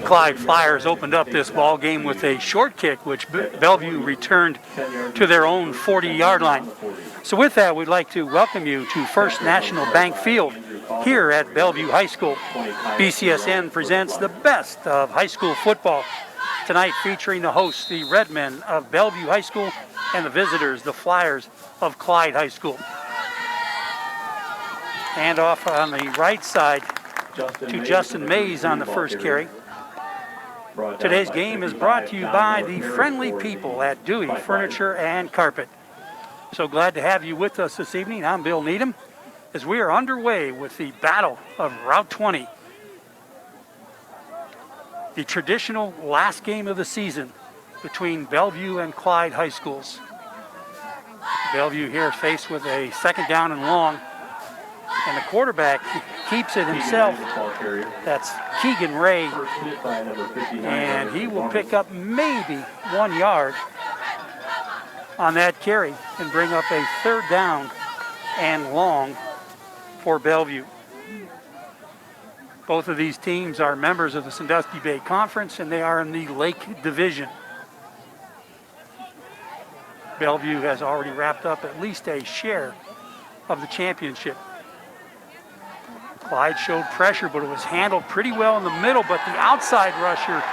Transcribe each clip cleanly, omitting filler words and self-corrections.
Clyde Fliers opened up this ball game with a short kick, which Bellevue returned to their own 40-yard line. So with that, we'd like to welcome you to First National Bank Field here at Bellevue High School. BCSN presents the best of high school football. Tonight featuring the hosts, the Redmen of Bellevue High School, and the visitors, the Flyers of Clyde High School. Hand off on the right side to Justin Mays on the first carry. Today's game is brought to you by the friendly people at Dewey Furniture and Carpet. So glad to have you with us this evening. I'm Bill Needham as we are underway with the Battle of Route 20. The traditional last game of the season between Bellevue and Clyde High Schools. Bellevue here is faced with a second down and long, and the quarterback keeps it himself. That's Keegan Ray, and he will pick up maybe 1 yard on that carry and bring up a third down and long for Bellevue. Both of these teams are members of the Sandusky Bay Conference, and they are in the Lake Division. Bellevue has already wrapped up at least a share of the championship. Clyde showed pressure, but it was handled pretty well in the middle, but the outside rusher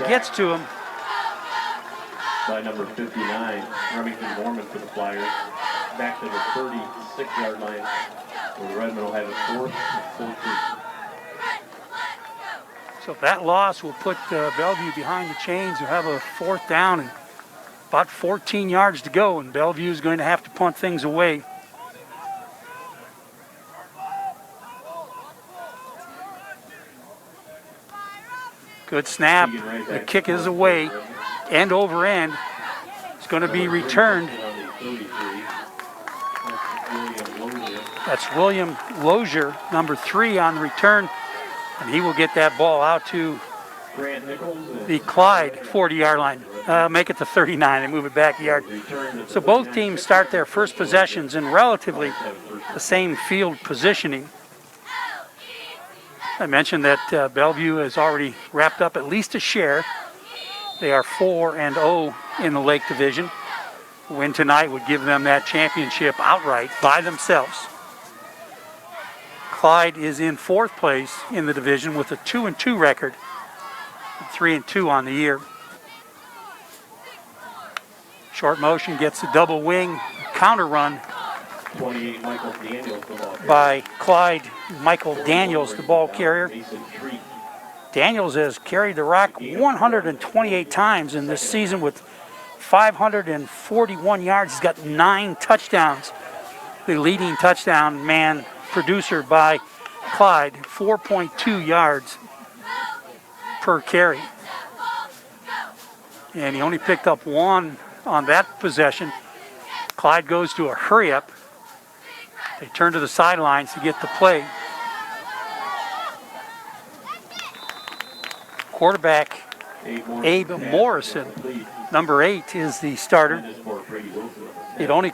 gets to him. By number 59, Remington Mormon for the Flyers. Back to the 36-yard line, where the Redmen will have a 4th and 14. So that loss will put Bellevue behind the chains. You'll have a 4th down and about 14 yards to go, and Bellevue is going to have to punt things away. Good snap. The kick is away. End over end. It's going to be returned. That's William Lozier, number 3 on the return. And he will get that ball out to the Clyde 40-yard line. Make it to 39 and move it back a yard. So both teams start their first possessions in relatively the same field positioning. I mentioned that Bellevue has already wrapped up at least a share. They are 4-0 in the Lake Division. A win tonight would give them that championship outright by themselves. Clyde is in 4th place in the division with a 2-2 record, 3-2 on the year. Short motion gets a double wing counter run by Clyde. Michael Daniels, the ball carrier. Daniels has carried the rock 128 times in this season with 541 yards. He's got 9 touchdowns. The leading touchdown man producer by Clyde, 4.2 yards per carry. And he only picked up 1 on that possession. Clyde goes to a hurry up. They turn to the sidelines to get the play. Quarterback Abe Morrison, number 8, is the starter. He'd only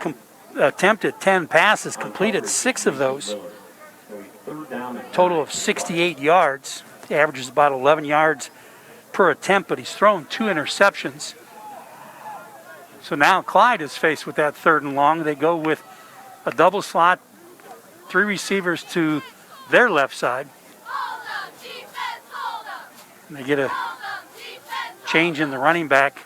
attempted 10 passes, completed 6 of those. Total of 68 yards. He averages about 11 yards per attempt, but he's thrown 2 interceptions. So now Clyde is faced with that 3rd and long. They go with a double slot, 3 receivers to their left side. And they get a change in the running back.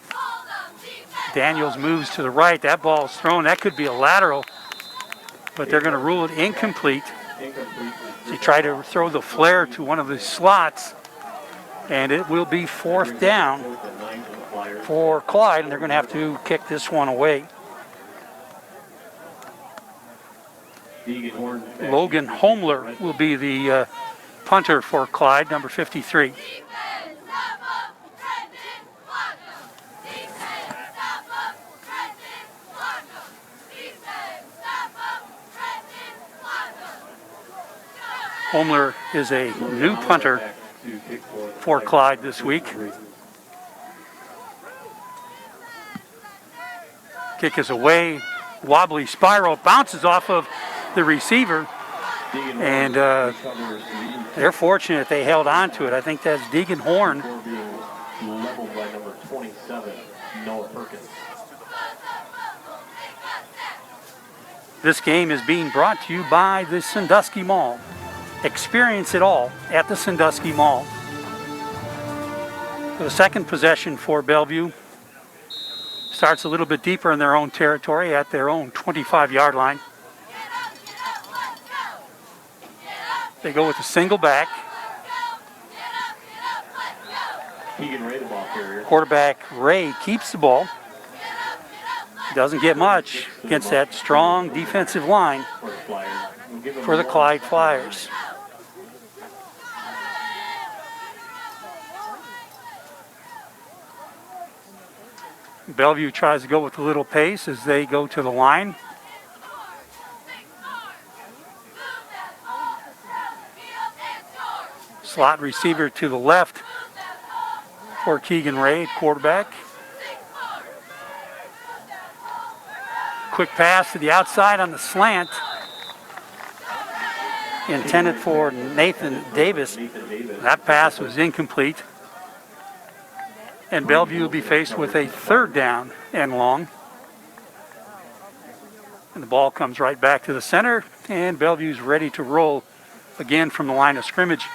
Daniels moves to the right. That ball is thrown. That could be a lateral, but they're going to rule it incomplete. They try to throw the flare to one of the slots, and it will be 4th down for Clyde, and they're going to have to kick this one away. Logan Homler will be the punter for Clyde, number 53. Homler is a new punter for Clyde this week. Kick is away. Wobbly spiral, bounces off of the receiver, And they're fortunate they held on to it. I think that's Deegan Horn. Being leveled by number 27, Noah Perkins. This game is being brought to you by the Sandusky Mall. Experience it all at the Sandusky Mall. The second possession for Bellevue starts a little bit deeper in their own territory at their own 25-yard line. They go with a single back. Keegan Ray, the ball carrier. Quarterback Ray keeps the ball. Doesn't get much against that strong defensive line for the Clyde Fliers. Bellevue tries to go with a little pace as they go to the line. Slot receiver to the left for Keegan Ray, quarterback. Quick pass to the outside on the slant. Intended for Nathan Davis. That pass was incomplete. And Bellevue will be faced with a third down and long. And the ball comes right back to the center, and Bellevue's ready to roll again from the line of scrimmage.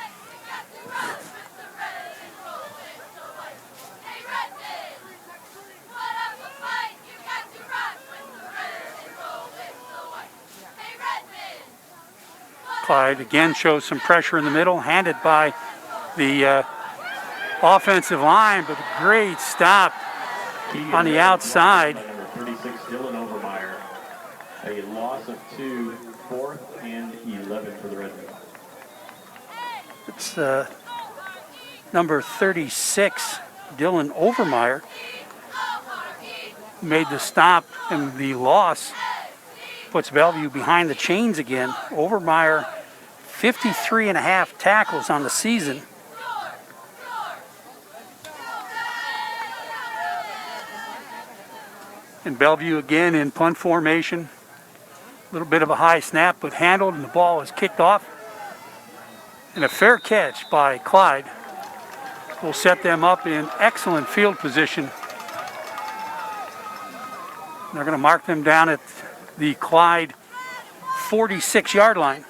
Clyde again shows some pressure in the middle, handed by the offensive line, but a great stop on the outside. Number 36, Dylan Overmeyer. A loss of 2, 4th and 11 for the Redmen. It's number 36, Dylan Overmeyer, made the stop, and the loss puts Bellevue behind the chains again. Overmeyer, 53.5 tackles on the season. And Bellevue again in punt formation. A little bit of a high snap, but handled, and the ball is kicked off. And a fair catch by Clyde will set them up in excellent field position. They're going to mark them down at the Clyde 46-yard line.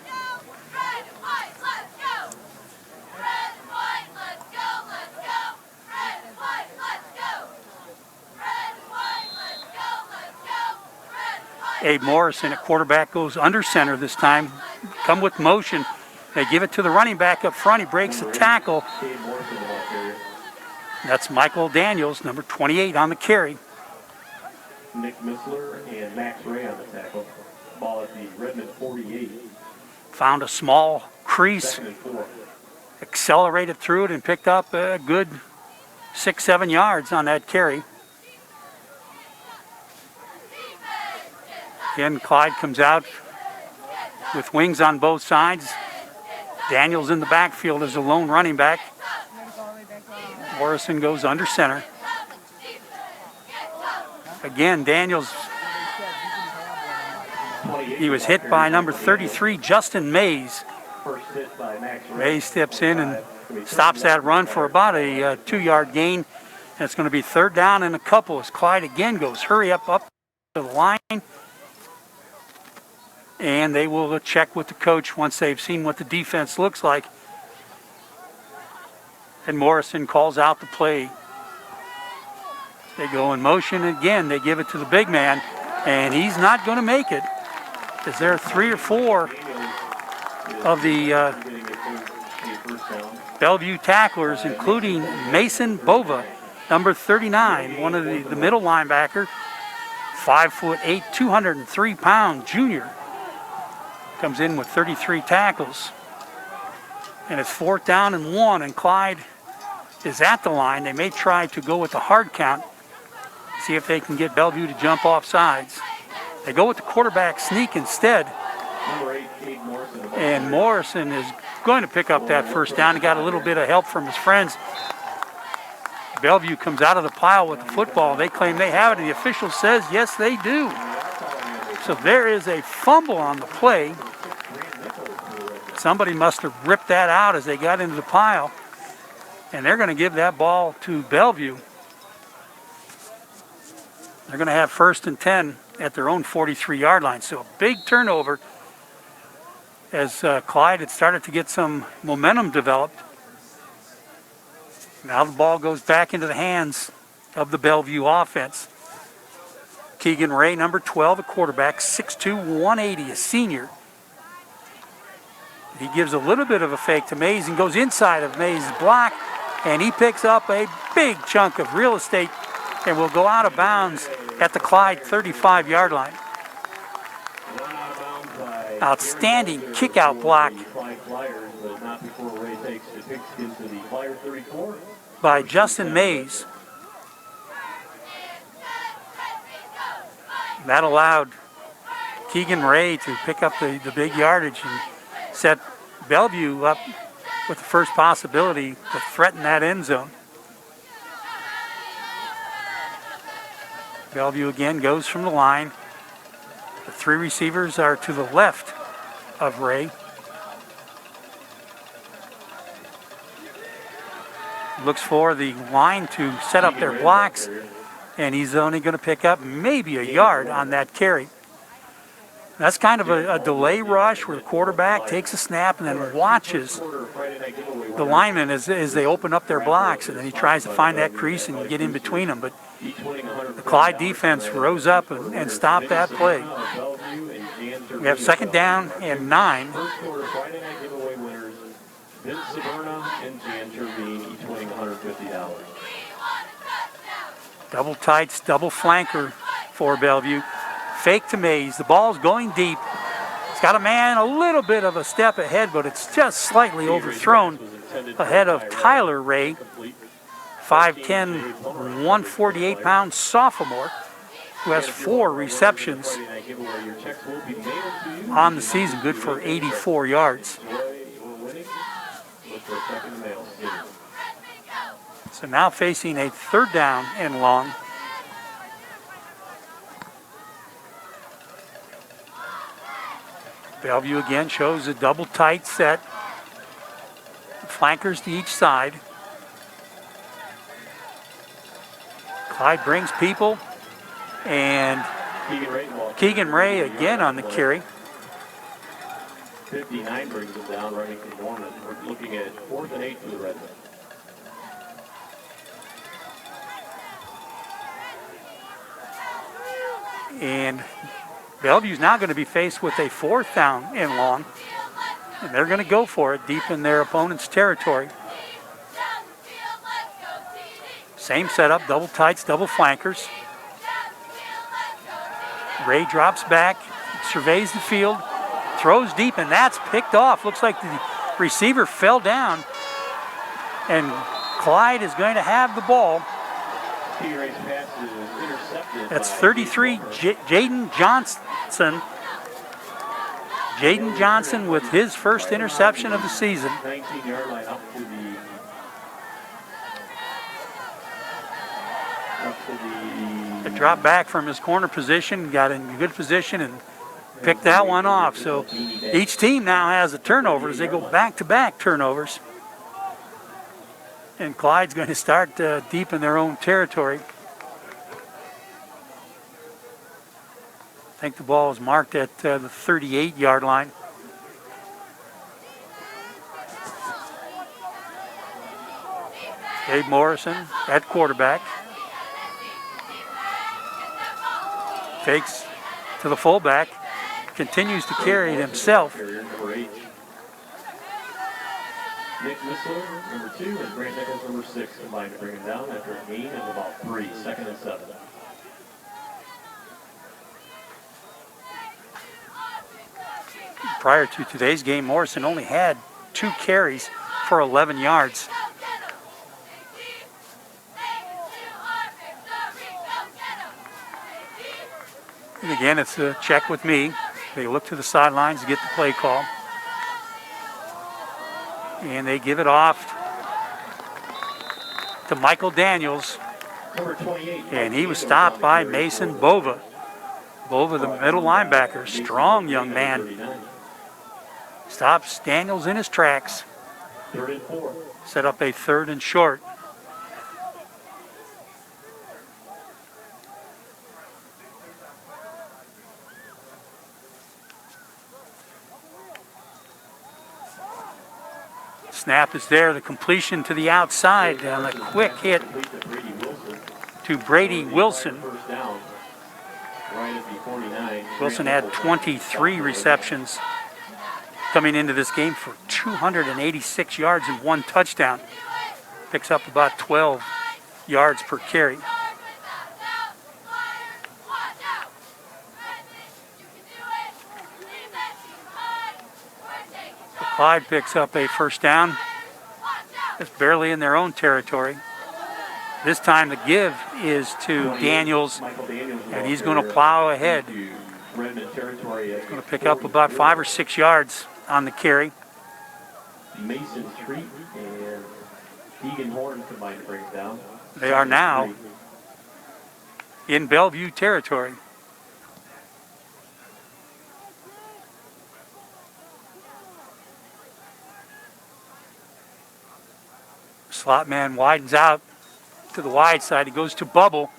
Abe Morrison at quarterback goes under center this time. Come with motion. They give it to the running back up front. He breaks the tackle. That's Michael Daniels, number 28 on the carry. Nick Missler and Max Ray on the tackle. Ball at the Redmen 48. Found a small crease, 2nd and 4. accelerated through it, and picked up a good 6-7 yards on that carry. Again, Clyde comes out with wings on both sides. Daniels in the backfield as a lone running back. Morrison goes under center. Again, Daniels, he was hit by number 33, Justin Mays. First hit by Max Ray. Mays steps in and stops that run for about a 2-yard gain. And it's going to be third down and a couple as Clyde again goes hurry up to the line. And they will check with the coach once they've seen what the defense looks like. And Morrison calls out the play. They go in motion again. They give it to the big man, and he's not going to make it. Is there 3 or 4 of the Bellevue tacklers, including Mason Bova, number 39, one of the middle linebacker, 5'8", 203-pound junior. Comes in with 33 tackles. And it's 4th down and 1, and Clyde is at the line. They may try to go with a hard count, see if they can get Bellevue to jump off sides. They go with the quarterback sneak instead. Number 8, Cade Morrison. And Morrison is going to pick up that first down. He got a little bit of help from his friends. Bellevue comes out of the pile with the football. They claim they have it, and the official says, yes, they do. So there is a fumble on the play. Somebody must have ripped that out as they got into the pile. And they're going to give that ball to Bellevue. They're going to have 1st and 10 at their own 43-yard line. So a big turnover as Clyde had started to get some momentum developed. Now the ball goes back into the hands of the Bellevue offense. Keegan Ray, number 12, a quarterback, 6'2", 180, a senior. He gives a little bit of a fake to Mays and goes inside of Mays' block, and he picks up a big chunk of real estate and will go out of bounds at the Clyde 35-yard line. Outstanding kick-out block by Justin Mays. That allowed Keegan Ray to pick up the big yardage and set Bellevue up with the first possibility to threaten that end zone. Bellevue again goes from the line. The 3 receivers are to the left of Ray. Looks for the line to set up their blocks, and he's only going to pick up maybe a yard on that carry. That's kind of a delay rush where the quarterback takes a snap and then watches the linemen as they open up their blocks, and then he tries to find that crease and get in between them. But the Clyde defense rose up and stopped that play. We have 2nd down and 9. Double tights, double flanker for Bellevue. Fake to Mays. The ball's going deep. He's got a man a little bit of a step ahead, but it's just slightly overthrown ahead of Tyler Ray, 5'10", 148-pound sophomore, who has 4 receptions on the season, good for 84 yards. So now facing a 3rd down and long. Bellevue again shows a double tight set. Flankers to each side. Clyde brings people, and Keegan Ray again on the carry. 59 brings him down, running from Norman. We're looking at 4th and 8 for the Redmen. And Bellevue's now going to be faced with a 4th down and long, and they're going to go for it deep in their opponent's territory. Same setup, double tights, double flankers. Ray drops back, surveys the field, throws deep, and that's picked off. Looks like the receiver fell down, and Clyde is going to have the ball. That's 33, Jaden Johnson. Jaden Johnson with his first interception of the season. 19-yard line up to the A drop back from his corner position, got in good position and picked that one off. So each team now has a turnover as they go back-to-back turnovers. And Clyde's going to start deep in their own territory. I think the ball is marked at the 38-yard line. Gabe Morrison at quarterback. Fakes to the fullback. Continues to carry it himself. Nick Missler, number 2, and Grant Nichols, number 6, combined to bring him down after a gain of about 3, 2nd and 7. Prior to today's game, Morrison only had 2 carries for 11 yards. And again, it's a check with me. They look to the sidelines to get the play call. And they give it off to Michael Daniels. Number 28. And he was stopped by Mason Bova. Bova, the middle linebacker, strong young man. Stops Daniels in his tracks. 3rd and 4. Set up a 3rd and short. Snap is there, the completion to the outside, and a quick hit to Brady Wilson. First down. Right at the 49. Wilson had 23 receptions coming into this game for 286 yards and 1 touchdown. Picks up about 12 yards per carry. Clyde picks up a first down. It's barely in their own territory. This time the give is to Daniels, and he's going to plow ahead. He's going to pick up about 5 or 6 yards on the carry. Mason Street and Deegan Horn combined to bring it down. They are now in Bellevue territory. Slot man widens out to the wide side. He goes to Bubble.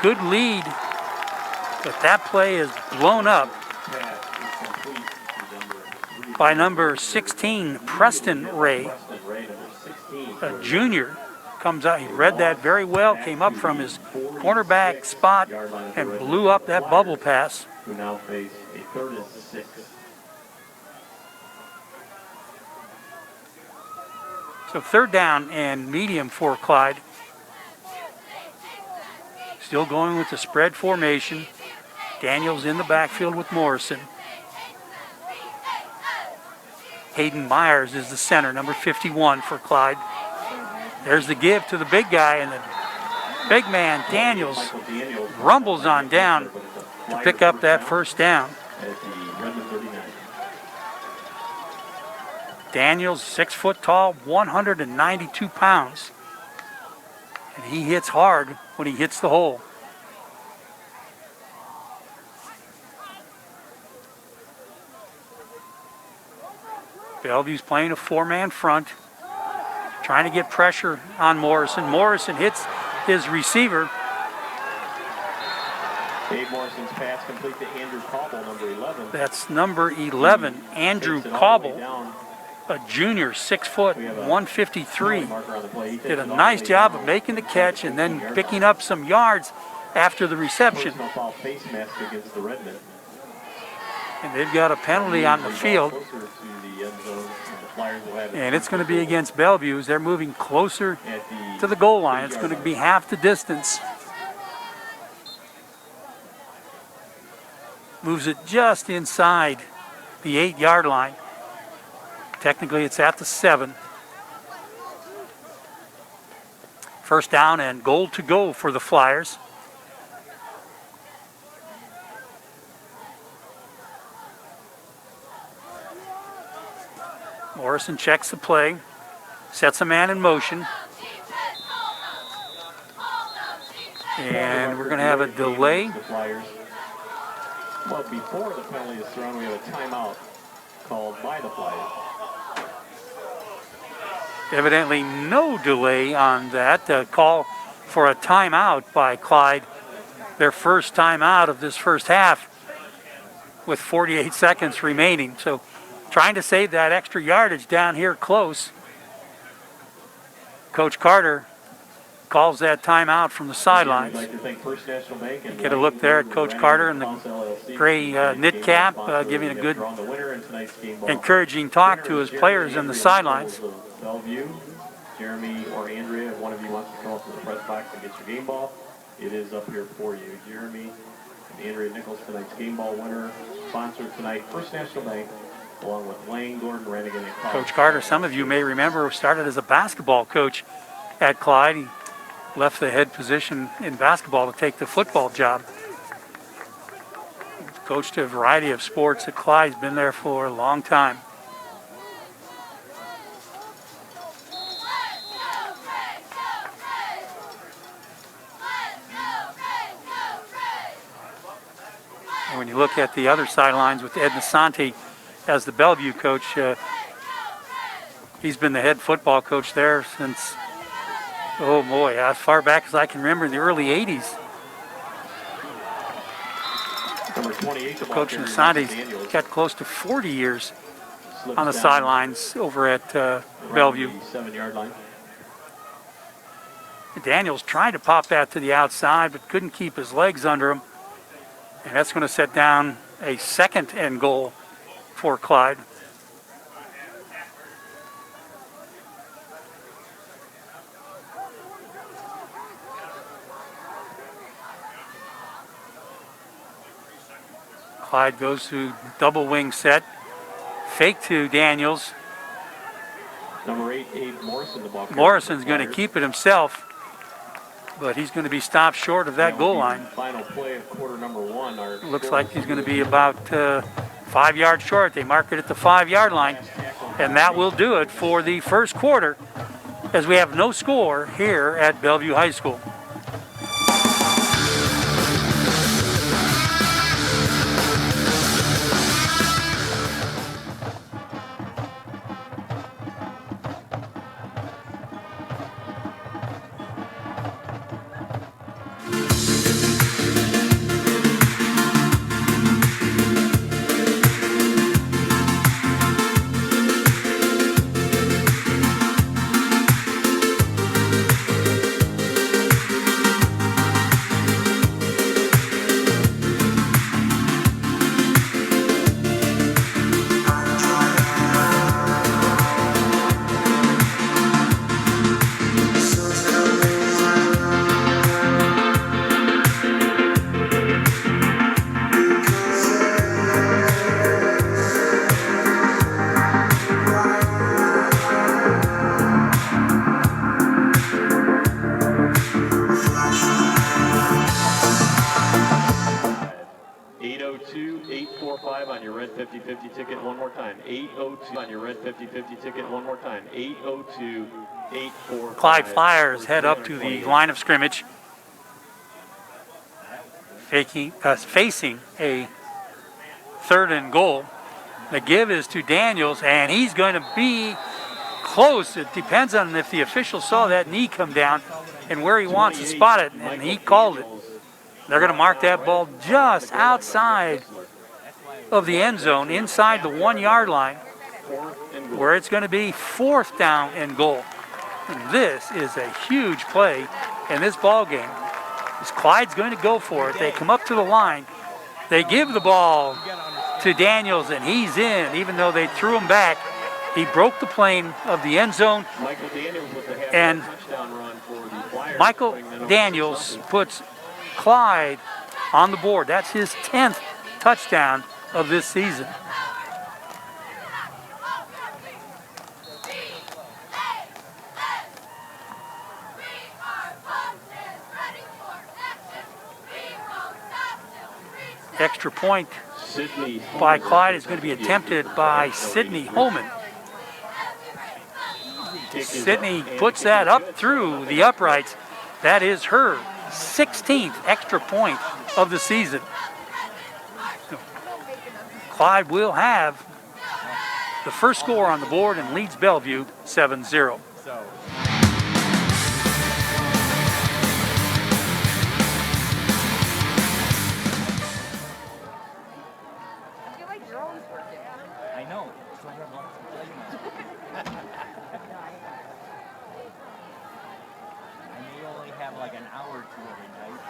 Good lead, but that play is blown up by number 16, Preston Ray. A junior comes out. He read that very well, came up from his cornerback spot and blew up that bubble pass. Who now face a 3rd and 6. So 3rd down and medium for Clyde. Still going with the spread formation. Daniels in the backfield with Morrison. Hayden Myers is the center, number 51 for Clyde. There's the give to the big guy, and the big man, Daniels, rumbles on down to pick up that first down. Daniels, 6 foot tall, 192 pounds. And he hits hard when he hits the hole. Bellevue's playing a 4-man front, trying to get pressure on Morrison. Morrison hits his receiver. Dave Morrison's pass complete to Andrew Cobble, number 11. That's number 11, Andrew Cobble. A junior, 6 foot, 153. Did a nice job of making the catch and then picking up some yards after the reception. And they've got a penalty on the field. And it's going to be against Bellevue as they're moving closer to the goal line. It's going to be half the distance. Moves it just inside the 8-yard line. Technically, it's at the 7. First down and goal to go for the Flyers. Morrison checks the play, sets a man in motion. And we're going to have a delay. Well, before the penalty is thrown, we have a timeout called by the Flyers. Evidently no delay on that. Call for a timeout by Clyde. Their first timeout of this first half with 48 seconds remaining. So trying to save that extra yardage down here close. Coach Carter calls that timeout from the sidelines. Get a look there at Coach Carter in the gray knit cap, giving a good, encouraging talk to his players in the sidelines. Bellevue, Jeremy or Andrea, if one of you wants to come up to the press box and get your game ball, it is up here for you. Jeremy and Andrea Nichols, tonight's game ball winner, sponsored tonight, First National Bank, along with Lane, Gordon, Rannigan, and College. Coach Carter, some of you may remember, started as a basketball coach at Clyde. He left the head position in basketball to take the football job. Coached a variety of sports at Clyde. He's been there for a long time. And when you look at the other sidelines with Ed Nasante as the Bellevue coach. He's been the head football coach there since, oh boy, as far back as I can remember, in the early 80s. Number 28, the ball Coach carrier, Nasandi's Daniels, got close to 40 years slips on the down sidelines over at around Bellevue. the 7-yard line. Daniels tried to pop that to the outside, but couldn't keep his legs under him. And that's going to set down a 2nd and goal for Clyde. Clyde goes to double wing set. Fake to Daniels. Number 8, Abe Morrison, the ball carrier. Morrison's going to keep it himself, but he's going to be stopped short of that goal line. Final play of quarter number 1. Looks like he's going to be about 5 yards short. They mark it at the 5-yard line, and that will do it for the first quarter, as we have no score here at Bellevue High School. on your red 50/50 ticket one more time. 802 on your red 50/50 ticket one more time. 802-845. Clyde Fliers head up to the line of scrimmage, facing a 3rd and goal. The give is to Daniels, and he's going to be close. It depends on if the official saw that knee come down and where he wants to spot it, and he called it. They're going to mark that ball just outside of the end zone, inside the 1-yard line, where it's going to be 4th down and goal. And this is a huge play in this ball game. As Clyde's going to go for it. They come up to the line. They give the ball to Daniels, and he's in, even though they threw him back. He broke the plane of the end zone, and Michael Daniels puts Clyde on the board. That's his 10th touchdown of this season. Extra point by Clyde is going to be attempted by Sydney Holman. Sydney puts that up through the uprights. That is her 16th extra point of the season. Clyde will have the first score on the board and leads Bellevue 7-0. I know. I may only have like an hour or two every night.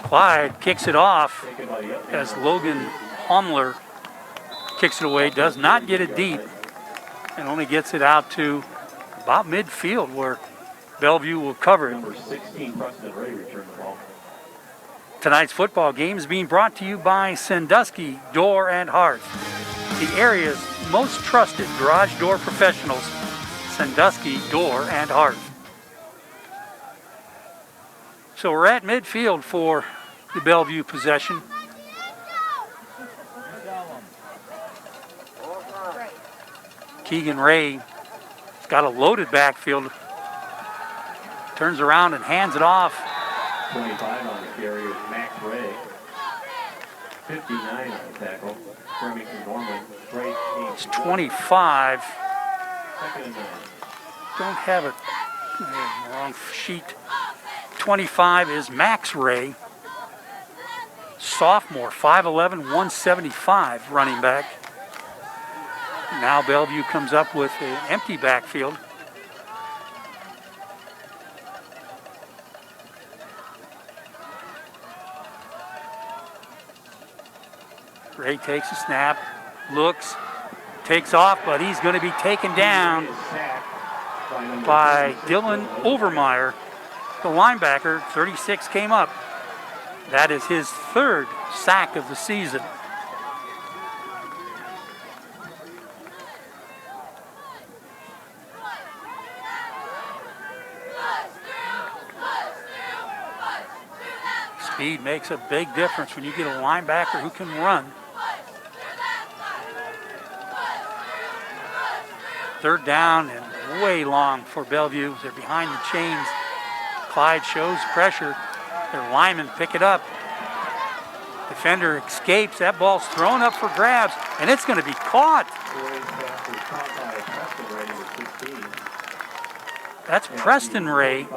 Clyde kicks it off as Logan Humler kicks it away, does not get it deep, and only gets it out to about midfield where Bellevue will cover it. Number 16, Preston Ray returned the ball. Tonight's football game is being brought to you by Sandusky Door and Hearth, the area's most trusted garage door professionals, Sandusky Door and Hearth. So we're at midfield for the Bellevue possession. Keegan Ray got a loaded backfield. Turns around and hands it off. 25 on the carry is Max Ray. 59 on the tackle. Remington Norman. Ray It's 25. Second and 9. Don't have it. Wrong sheet. 25 is Max Ray. Sophomore, 5'11", 175 running back. Now Bellevue comes up with an empty backfield. Ray takes a snap, looks, takes off, but he's going to be taken down by Dylan Overmeyer. The linebacker, 36, came up. That is his third sack of the season. Speed makes a big difference when you get a linebacker who can run. Third down and way long for Bellevue. They're behind the chains. Clyde shows pressure. Their linemen pick it up. Defender escapes. That ball's thrown up for grabs, and it's going to be caught. That's Preston Ray,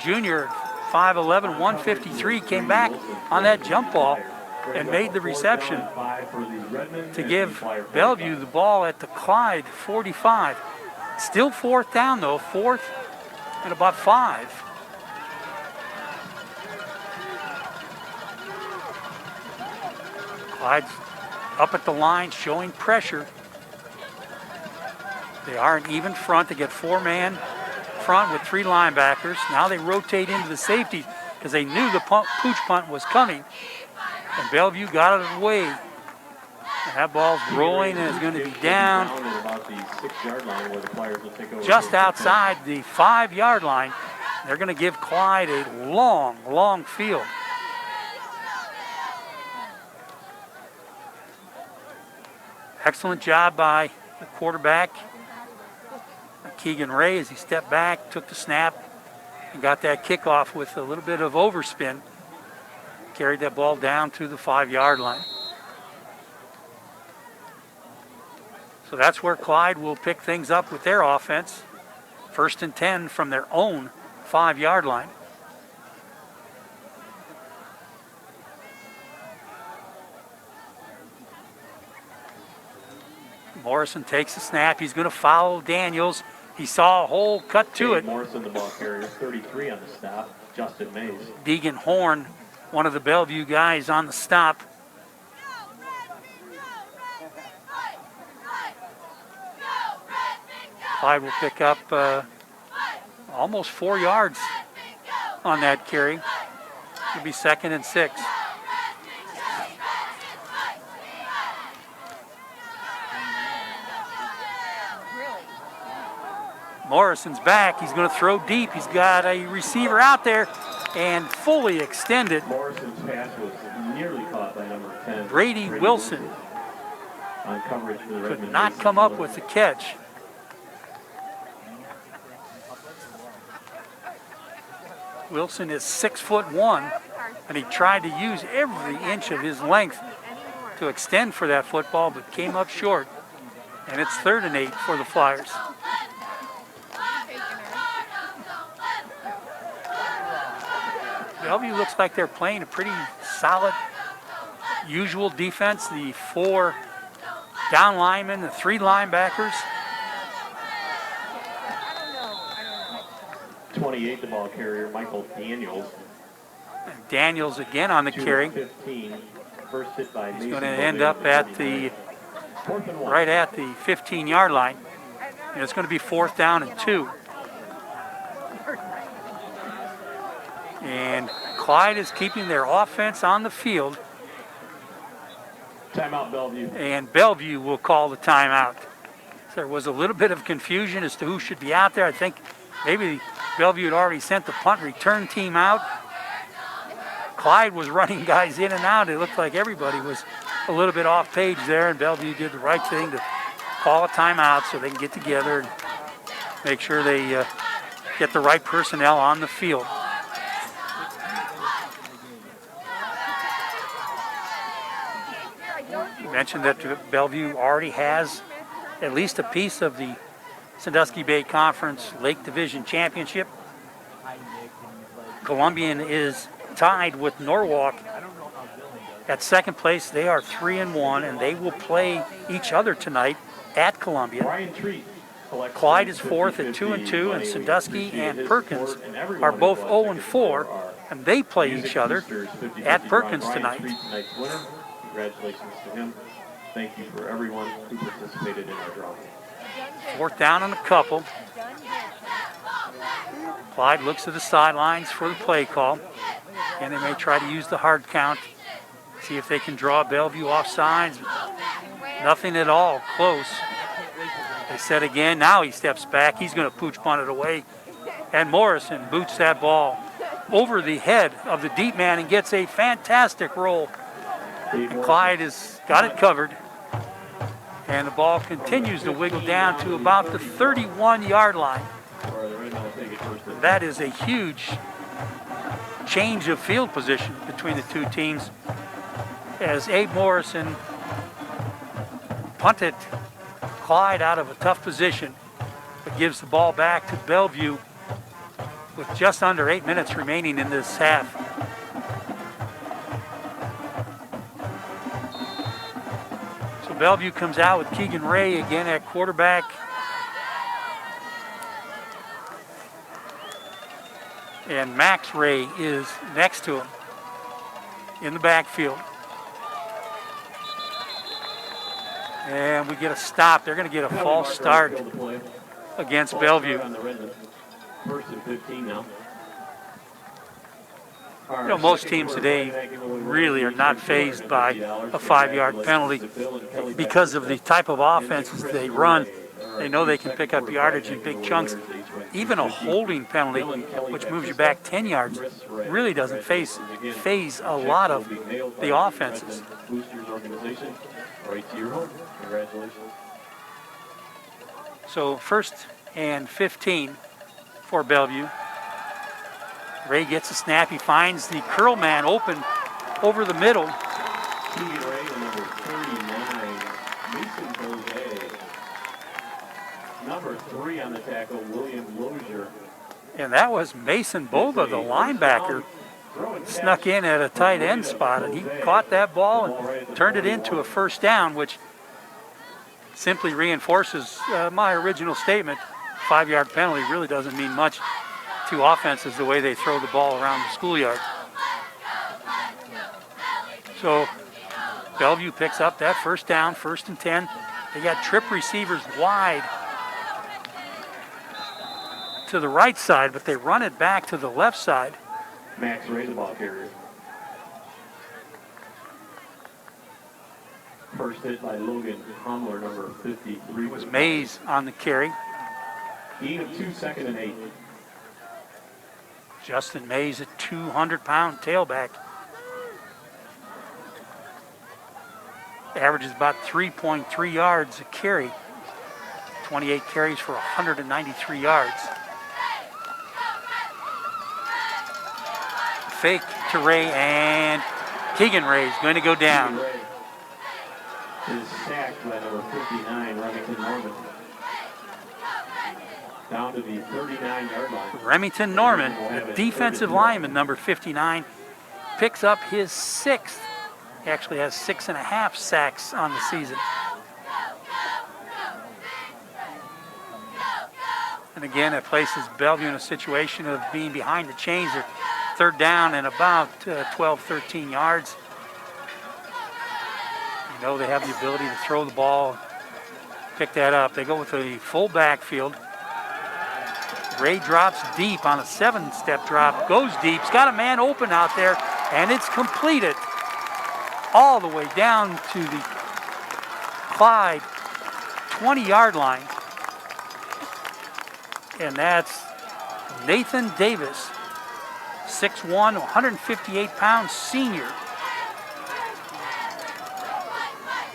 junior, 5'11", 153, came back on that jump ball and made the reception to give Bellevue the ball at the Clyde 45. Still fourth down though, fourth and about 5. Clyde's up at the line showing pressure. They are an even front. They get 4-man front with 3 linebackers. Now they rotate into the safety because they knew the pooch punt was coming. And Bellevue got it away. And that ball's rolling and is going to be down just outside the 5-yard line. They're going to give Clyde a long, long field. Excellent job by the quarterback, Keegan Ray, as he stepped back, took the snap, and got that kickoff with a little bit of overspin. Carried that ball down to the 5-yard line. So that's where Clyde will pick things up with their offense. 1st and 10 from their own 5-yard line. Morrison takes the snap. He's going to follow Daniels. He saw a hole cut to it. Morrison, the ball carrier, 33 on the stop. Justin Mays. Deegan Horn, one of the Bellevue guys on the stop. Clyde will pick up almost 4 yards on that carry. It'll be 2nd and 6. Morrison's back. He's going to throw deep. He's got a receiver out there and fully extended. Morrison's pass was nearly caught by number 10. Brady Wilson on coverage for the could Redmen. not come up with the catch. Wilson is 6'1", and he tried to use every inch of his length to extend for that football, but came up short. And it's 3rd and 8 for the Flyers. Bellevue looks like they're playing a pretty solid, usual defense. The 4 down linemen, the 3 linebackers. 28, the ball carrier, Michael Daniels. And Daniels again on the carry. 15, first hit by He's going to end up at the right at the 15-yard line. And it's going to be 4th down and 2. And Clyde is keeping their offense on the field. Timeout, Bellevue. And Bellevue will call the timeout. There was a little bit of confusion as to who should be out there. I think maybe Bellevue had already sent the punt return team out. Clyde was running guys in and out. It looked like everybody was a little bit off page there, and Bellevue did the right thing to call a timeout so they can get together and make sure they get the right personnel on the field. You mentioned that Bellevue already has at least a piece of the Sandusky Bay Conference Lake Division Championship. Columbian is tied with Norwalk at second place. They are 3-1, and they will play each other tonight at Columbia. Clyde is fourth at 2-2, and Sandusky and Perkins are both 0-4, and they play each other at Perkins tonight. Congratulations to him. Thank you for everyone who participated in our drawing. Fourth down on a couple. Clyde looks to the sidelines for the play call, and they may try to use the hard count, see if they can draw Bellevue off sides. Nothing at all close. They said again, now he steps back. He's going to pooch punt it away, and Morrison boots that ball over the head of the deep man and gets a fantastic roll. And Clyde has got it covered, and the ball continues to wiggle down to about the 31-yard line. That is a huge change of field position between the two teams, as Abe Morrison punted Clyde out of a tough position, but gives the ball back to Bellevue with just under 8 minutes remaining in this half. So Bellevue comes out with Keegan Ray again at quarterback. And Max Ray is next to him in the backfield. And we get a stop. They're going to get a false start against Bellevue. First and 15 now. You know, most teams today really are not fazed by a 5-yard penalty because of the type of offenses they run. They know they can pick up yardage in big chunks. Even a holding penalty, which moves you back 10 yards, really doesn't phase a lot of the offenses. So first and 15 for Bellevue. Ray gets a snap. He finds the curl man open over the middle. Keegan Ray, number 39, Mason Jose. Number 3 on the tackle, William Lozier. And that was Mason Bolda, the linebacker, snuck in at a tight end spot, and he caught that ball and turned it into a first down, which simply reinforces my original statement. 5-yard penalty really doesn't mean much to offenses the way they throw the ball around the schoolyard. So Bellevue picks up that first down, 1st and 10. They got trip receivers wide to the right side, but they run it back to the left side. Max Ray, the ball carrier. First hit by Logan Humler, number 53. It was Mays on the carry. Gain of 2, 2nd and 8. Justin Mays, a 200-pound tailback. Averages about 3.3 yards a carry. 28 carries for 193 yards. Fake to Ray, and Keegan Ray is going to go down. Ray is sacked by number 59, Remington Norman. Down to the 39-yard line. Remington Norman, the defensive lineman, number 59, picks up his 6th. He actually has 6.5 sacks on the season. And again, it places Bellevue in a situation of being behind the chains. They're 3rd down and about 12, 13 yards. You know they have the ability to throw the ball, pick that up. They go with a full backfield. Ray drops deep on a 7-step drop, goes deep. He's got a man open out there, and it's completed. all the way down to the Clyde 20-yard line. And that's Nathan Davis, 6'1", 158-pound senior.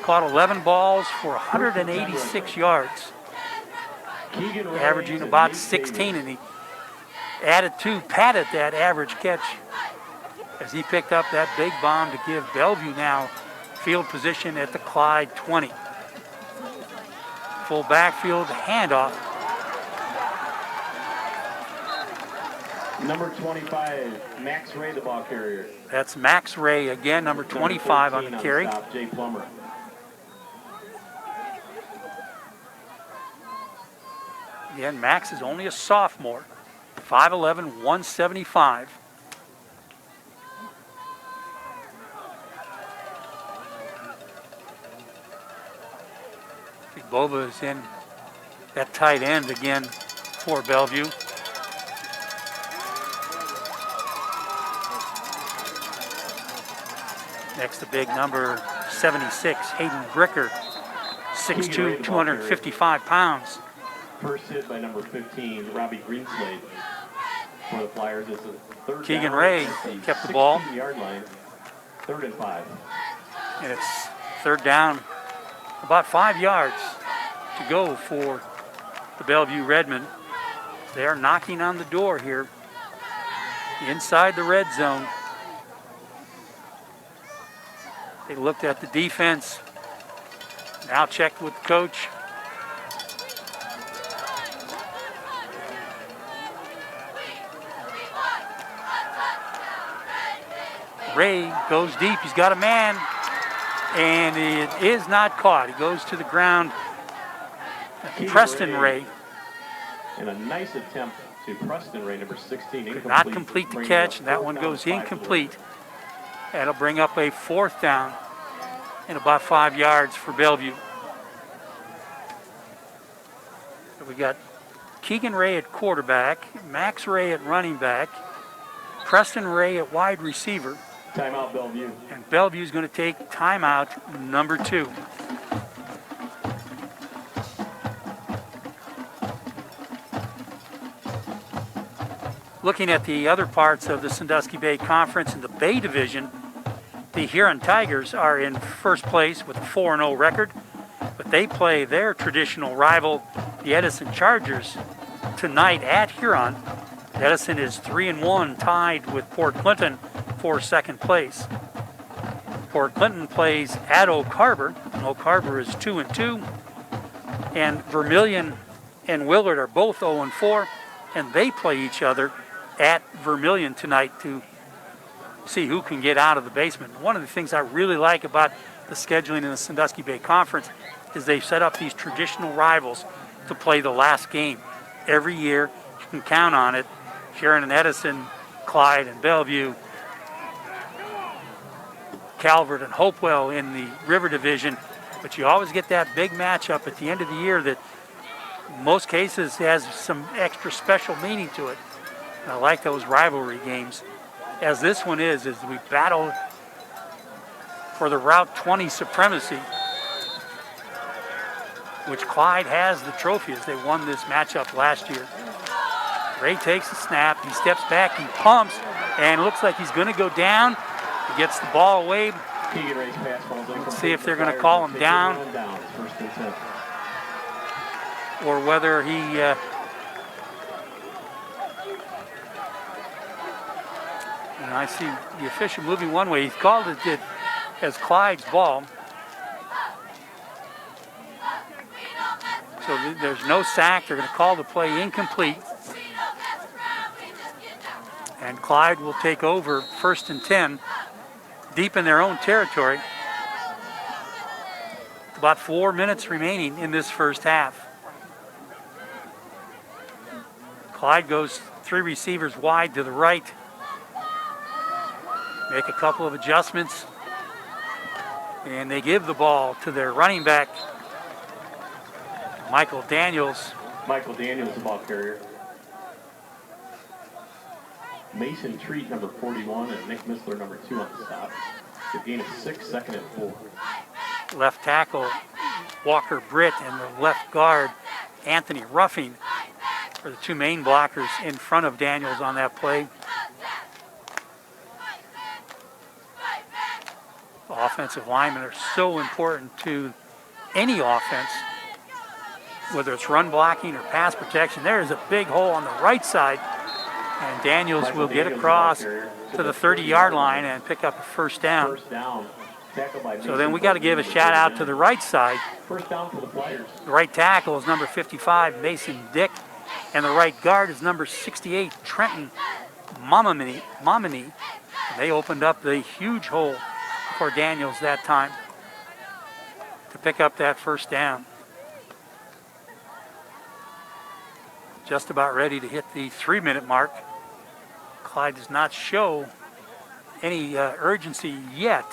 Caught 11 balls for 186 yards, averaging about 16, and he padded that average catch as he picked up that big bomb to give Bellevue now field position at the Clyde 20. Full backfield handoff. Number 25, Max Ray, the ball carrier. That's Max Ray again, number 25 on the carry. Stop, Jay Plummer. Again, Max is only a sophomore, 5'11", 175. Bova is in that tight end again for Bellevue. Next, the big number 76, Hayden Bricker, 6'2", 255 pounds. First hit by number 15, Robbie Greenslade. For the Flyers, it's a third Keegan down Ray at the kept the ball. 16-yard line, 3rd and 5. And it's third down, about 5 yards to go for the Bellevue Redmen. They are knocking on the door here inside the red zone. They looked at the defense, now checked with the coach. Ray goes deep, he's got a man, and it is not caught. He goes to the ground. Preston Ray. And a nice attempt to Preston Ray, number 16. Could not complete the catch, and that one goes incomplete. That'll bring up a 4th down and about 5 yards for Bellevue. So we got Keegan Ray at quarterback, Max Ray at running back, Preston Ray at wide receiver. Timeout, Bellevue. And Bellevue's going to take timeout number 2. Looking at the other parts of the Sandusky Bay Conference in the Bay Division, the Huron Tigers are in first place with a 4-0 record, but they play their traditional rival, the Edison Chargers, tonight at Huron. Edison is 3-1, tied with Port Clinton for second place. Port Clinton plays at Oak Harbor, and Oak Harbor is 2-2, and Vermilion and Willard are both 0-4, and they play each other at Vermilion tonight to see who can get out of the basement. One of the things I really like about the scheduling in the Sandusky Bay Conference is they've set up these traditional rivals to play the last game. Every year, you can count on it. Huron and Edison, Clyde and Bellevue, Calvert and Hopewell in the River Division, but you always get that big matchup at the end of the year that in most cases has some extra special meaning to it. And I like those rivalry games, as this one is as we battle for the Route 20 supremacy, which Clyde has the trophy as they won this matchup last year. Ray takes the snap, he steps back, he pumps, and it looks like he's going to go down. He gets the ball away. Let's see if they're going to call him down, or whether he and I see the official moving one way. He's called it as Clyde's ball. So there's no sack. They're going to call the play incomplete. And Clyde will take over 1st and 10, deep in their own territory. About 4 minutes remaining in this first half. Clyde goes 3 receivers wide to the right. Make a couple of adjustments. And they give the ball to their running back, Michael Daniels. Michael Daniels, the ball carrier. Mason Treat, number 41, and Nick Missler, number 2 on the stop. It's a gain of 6, second and 4. Left tackle Walker Britt and the left guard Anthony Ruffing are the two main blockers in front of Daniels on that play. Offensive linemen are so important to any offense, whether it's run blocking or pass protection. There is a big hole on the right side, and Daniels will get across to the 30-yard line and pick up a first down. So then we got to give a shout out to the right side. First down for the Flyers. The right tackle is number 55, Mason Dick, and the right guard is number 68, Trenton Momini. And they opened up the huge hole for Daniels that time to pick up that first down. Just about ready to hit the 3-minute mark. Clyde does not show any urgency yet.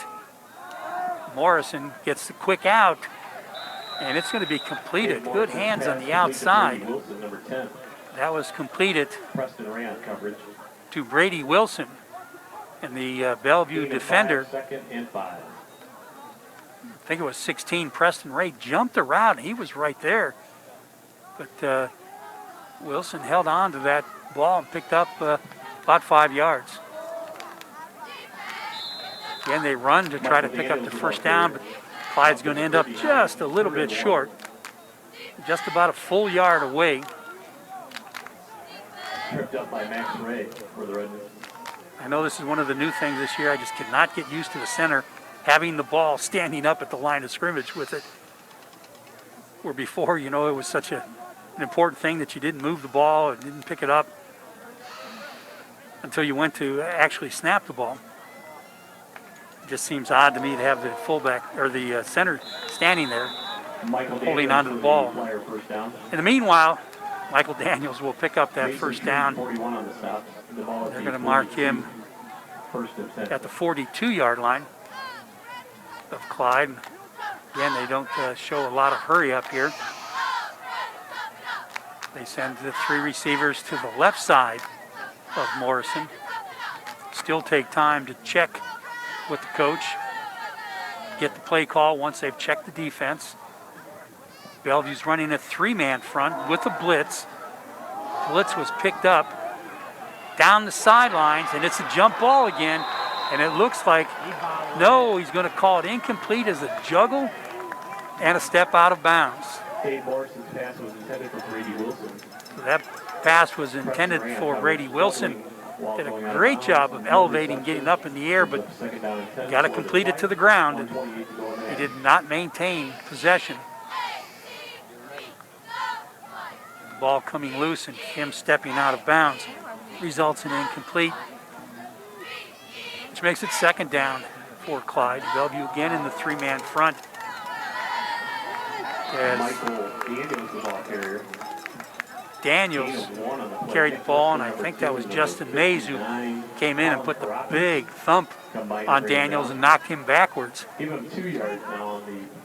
Morrison gets the quick out, and it's going to be completed. Good hands on the outside. That was completed to Brady Wilson, and the Bellevue defender, Second and 5. I think it was 16, Preston Ray, jumped around. He was right there. But Wilson held on to that ball and picked up about 5 yards. Again, they run to try to pick up the first down, but Clyde's going to end up just a little bit short. Just about a full yard away. Tripped up by Max Ray for the Redmen. I know this is one of the new things this year. I just cannot get used to the center having the ball standing up at the line of scrimmage with it. Where before, you know, it was such an important thing that you didn't move the ball and didn't pick it up until you went to actually snap the ball. It just seems odd to me to have the fullback or the center standing there holding onto the ball. In the meanwhile, Michael Daniels will pick up that first down. They're going to mark him at the 42-yard line of Clyde. Again, they don't show a lot of hurry up here. They send the 3 receivers to the left side of Morrison. Still take time to check with the coach, get the play call once they've checked the defense. Bellevue's running a 3-man front with a blitz. Blitz was picked up down the sidelines, and it's a jump ball again, and it looks like, no, he's going to call it incomplete as a juggle and a step out of bounds. Dave Morrison's pass was intended for Brady Wilson. So that pass was intended for Brady Wilson. Did a great job of elevating, getting up in the air, but got to complete it to the ground, and he did not maintain possession. Ball coming loose and him stepping out of bounds results in incomplete, which makes it second down for Clyde. Bellevue again in the 3-man front. Daniels carried the ball, and I think that was Justin Mays who came in and put the big thump on Daniels and knocked him backwards. Give him 2 yards now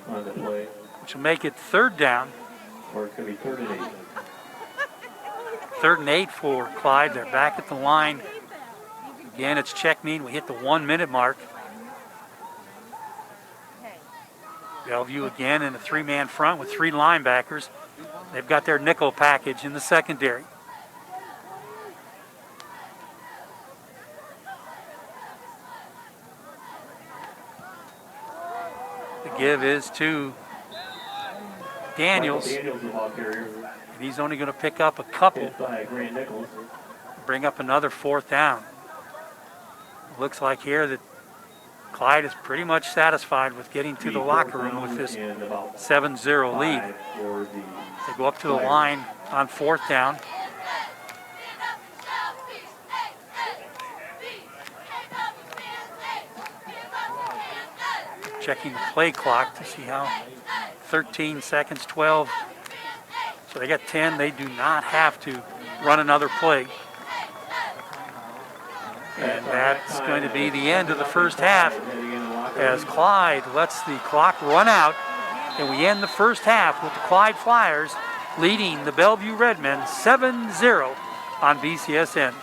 on the play. Which will make it third down. Or it's going to be 3rd and 8. 3rd and 8 for Clyde. They're back at the line. Again, it's check mean. We hit the 1-minute mark. Bellevue again in a 3-man front with 3 linebackers. They've got their nickel package in the secondary. The give is to Daniels. And he's only going to pick up a couple. Bring up another 4th down. Looks like here that Clyde is pretty much satisfied with getting to the locker room with this 7-0 lead. They go up to the line on 4th down. Checking the play clock to see how 13 seconds, 12. So they got 10. They do not have to run another play. And that's going to be the end of the first half as Clyde lets the clock run out. And we end the first half with the Clyde Fliers leading the Bellevue Redmen 7-0 on BCSN.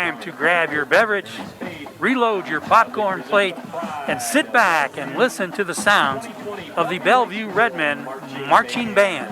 time to grab your beverage, reload your popcorn plate, and sit back and listen to the sounds of the Bellevue Redmen Marching Band.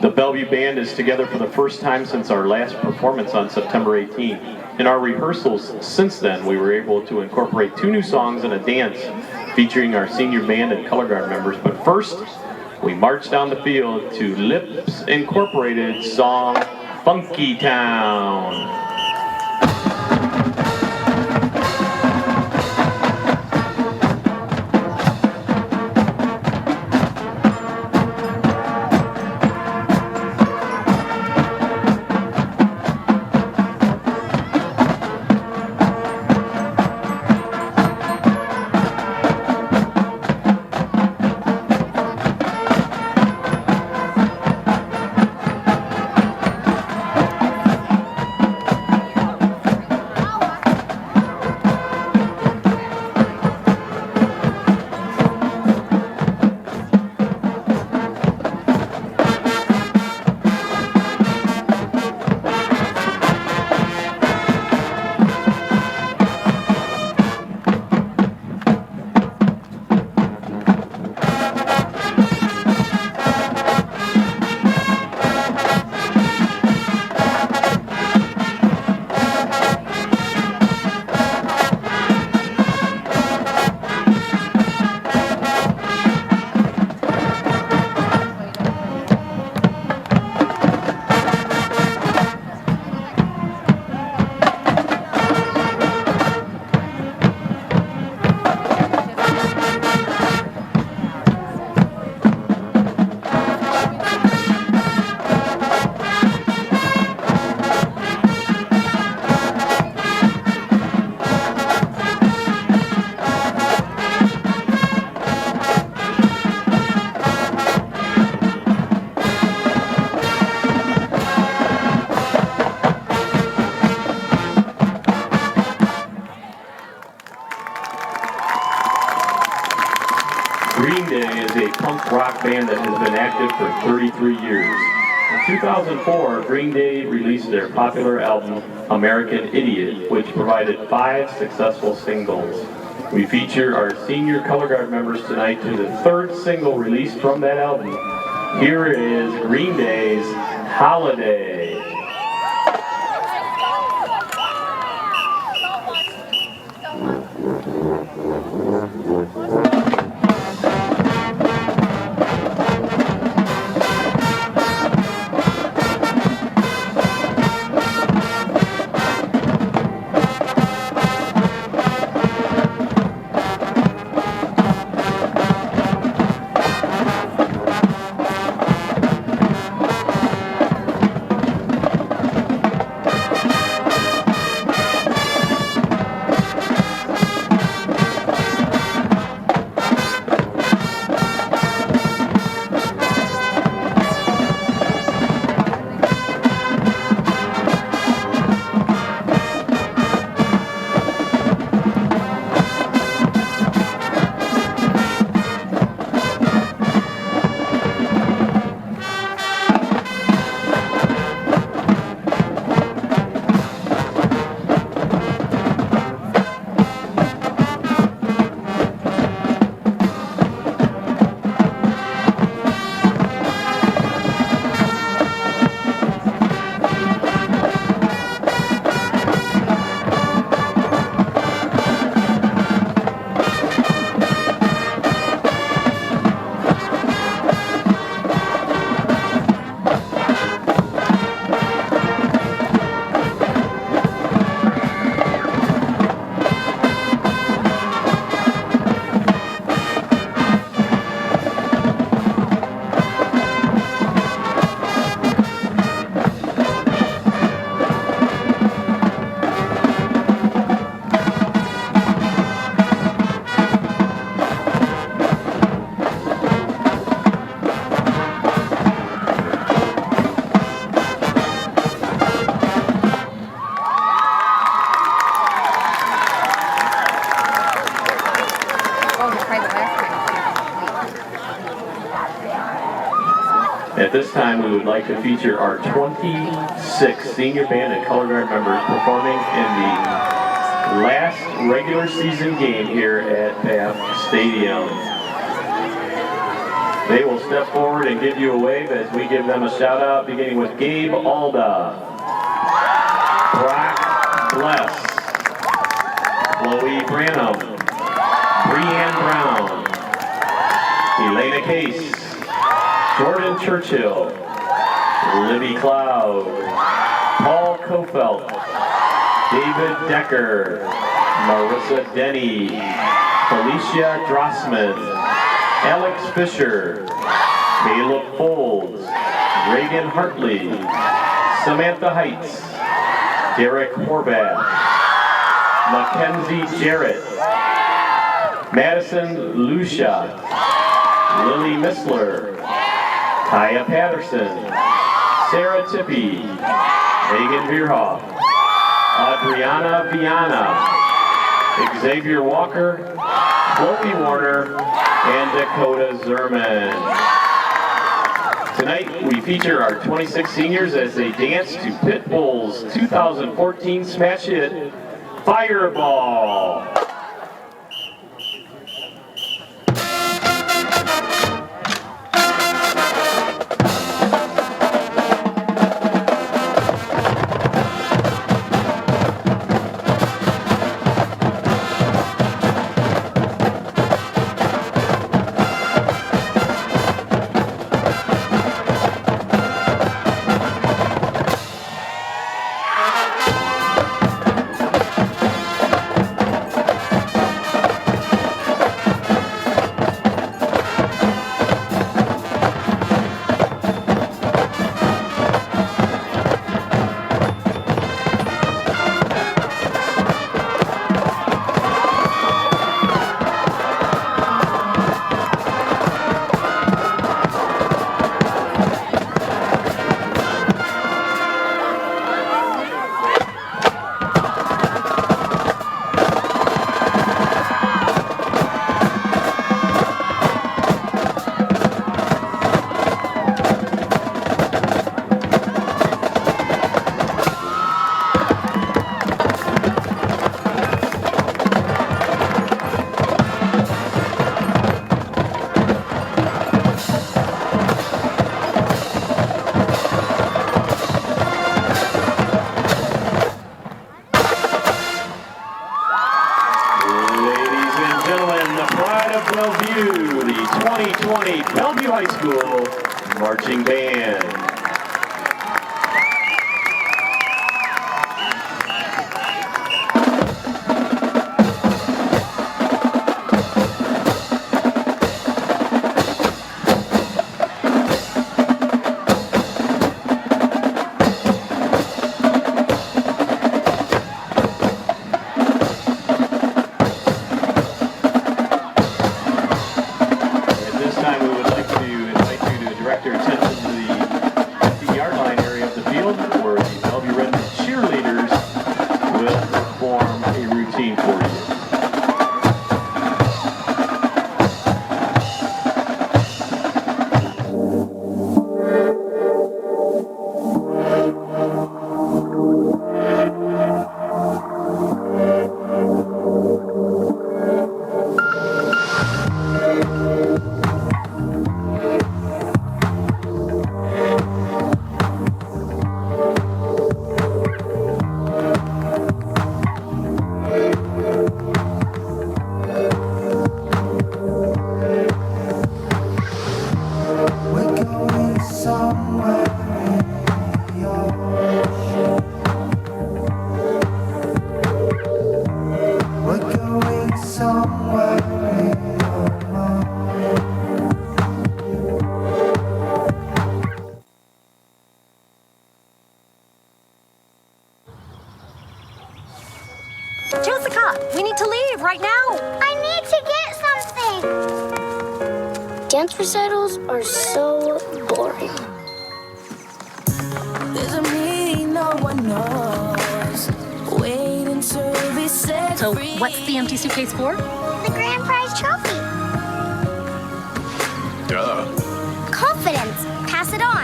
The Bellevue Band is together for the first time since our last performance on September 18th. In our rehearsals since then, we were able to incorporate 2 new songs and a dance featuring our senior band and color guard members. But first, we marched down the field to Lips Incorporated song Funky Town. Green Day is a punk rock band that has been active for 33 years. In 2004, Green Day released their popular album, American Idiot, which provided 5 successful singles. We feature our senior color guard members tonight to the 3rd single released from that album. Here is Green Day's Holiday. At this time, we would like to feature our 26 senior band and color guard members performing in the last regular season game here at Bath Stadium. They will step forward and give you a wave as we give them a shout out, beginning with Gabe Alda, Brock Bless, Chloe Branham, Breanne Brown, Elena Case, Jordan Churchill, Libby Cloud, Paul Kofelt, David Decker, Marissa Denny, Felicia Drossman, Alex Fisher, Caleb Folds, Reagan Hartley, Samantha Heights, Derek Horvath, Mackenzie Jarrett, Madison Lucia, Lily Missler, Kaya Patterson, Sarah Tippy, Megan Bierhoff, Adriana Viana, Xavier Walker, Chloe Warner, and Dakota Zerman. Tonight we feature our 26 seniors as they dance to Pitbull's 2014 smash hit, Fireball. Bellevue, the 2020 Bellevue High School Marching Band. Where the Bellevue Redmen cheerleaders will perform a routine for you. Jessica, we need to leave right now. I need to get something. Dance recitals are so boring. There's a meaning no one knows. Wait until they set So, free. what's the empty suitcase for? The grand prize trophy. Duh. Confidence. Pass it on.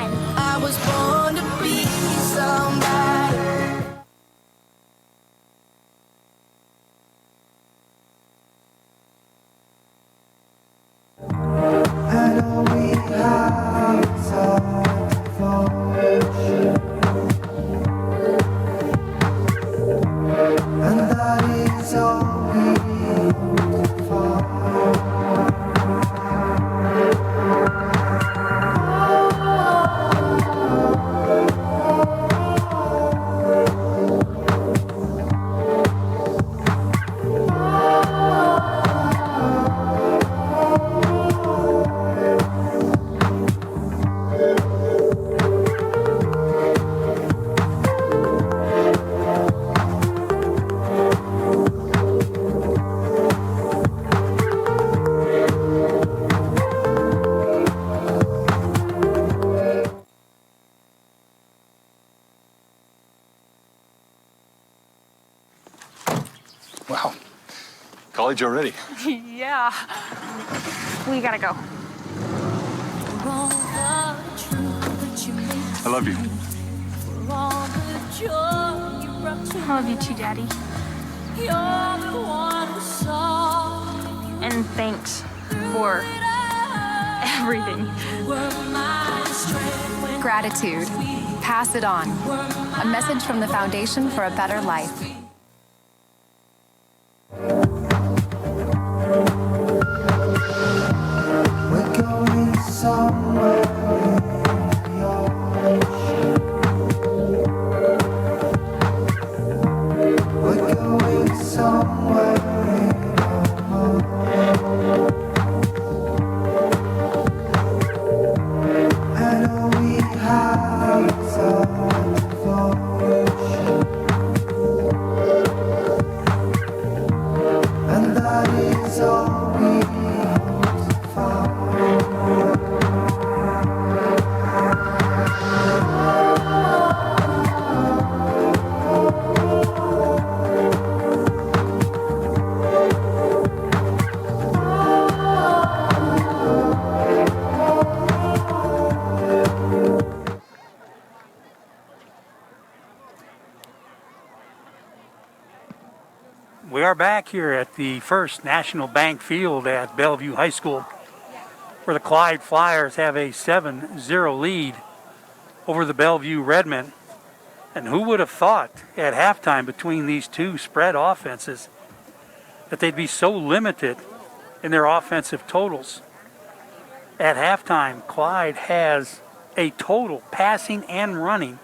college already. Yeah. We gotta go. I love you. I love you too, Daddy. And thanks for everything. Gratitude. Pass it on. A message from the Foundation for a Better Life. We're going somewhere in the ocean. We're going somewhere in our mind. And all we have is our devotion. And that is all we want to find. We are back here at the First National Bank Field at Bellevue High School, where the Clyde Fliers have a 7-0 lead over the Bellevue Redmen. And who would have thought at halftime between these two spread offenses that they'd be so limited in their offensive totals? At halftime, Clyde has a total passing and running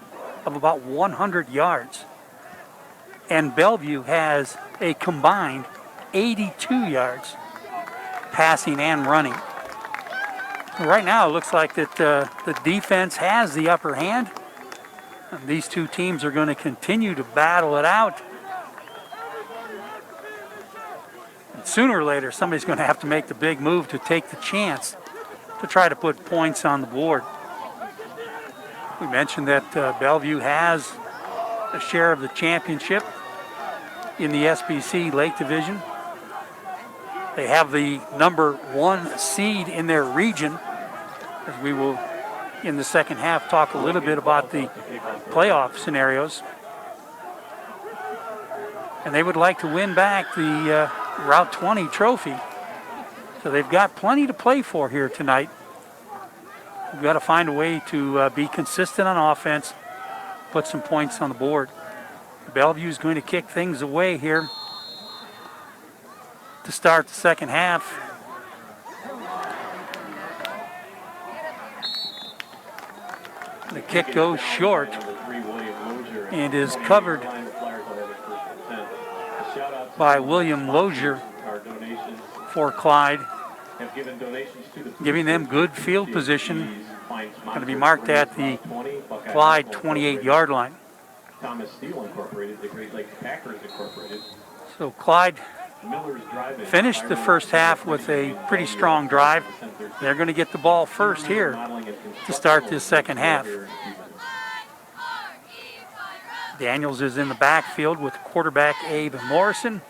of about 100 yards. And Bellevue has a combined 82 yards passing and running. Right now it looks like that the defense has the upper hand. And these two teams are going to continue to battle it out. And sooner or later somebody's going to have to make the big move to take the chance to try to put points on the board. We mentioned that Bellevue has a share of the championship in the SBC Lake Division. They have the number 1 seed in their region, as we will in the second half talk a little bit about the playoff scenarios. And they would like to win back the Route 20 trophy. So they've got plenty to play for here tonight. We've got to find a way to be consistent on offense, put some points on the board. Bellevue is going to kick things away here to start the second half. The kick goes short and is covered by William Lozier for Clyde, giving them good field position. Going to be marked at the Clyde 28-yard line. Thomas Steel Incorporated, the Great Lakes Packers Incorporated. So Clyde finished the first half with a pretty strong drive. They're going to get the ball first here to start this second half. Daniels is in the backfield with quarterback Abe Morrison.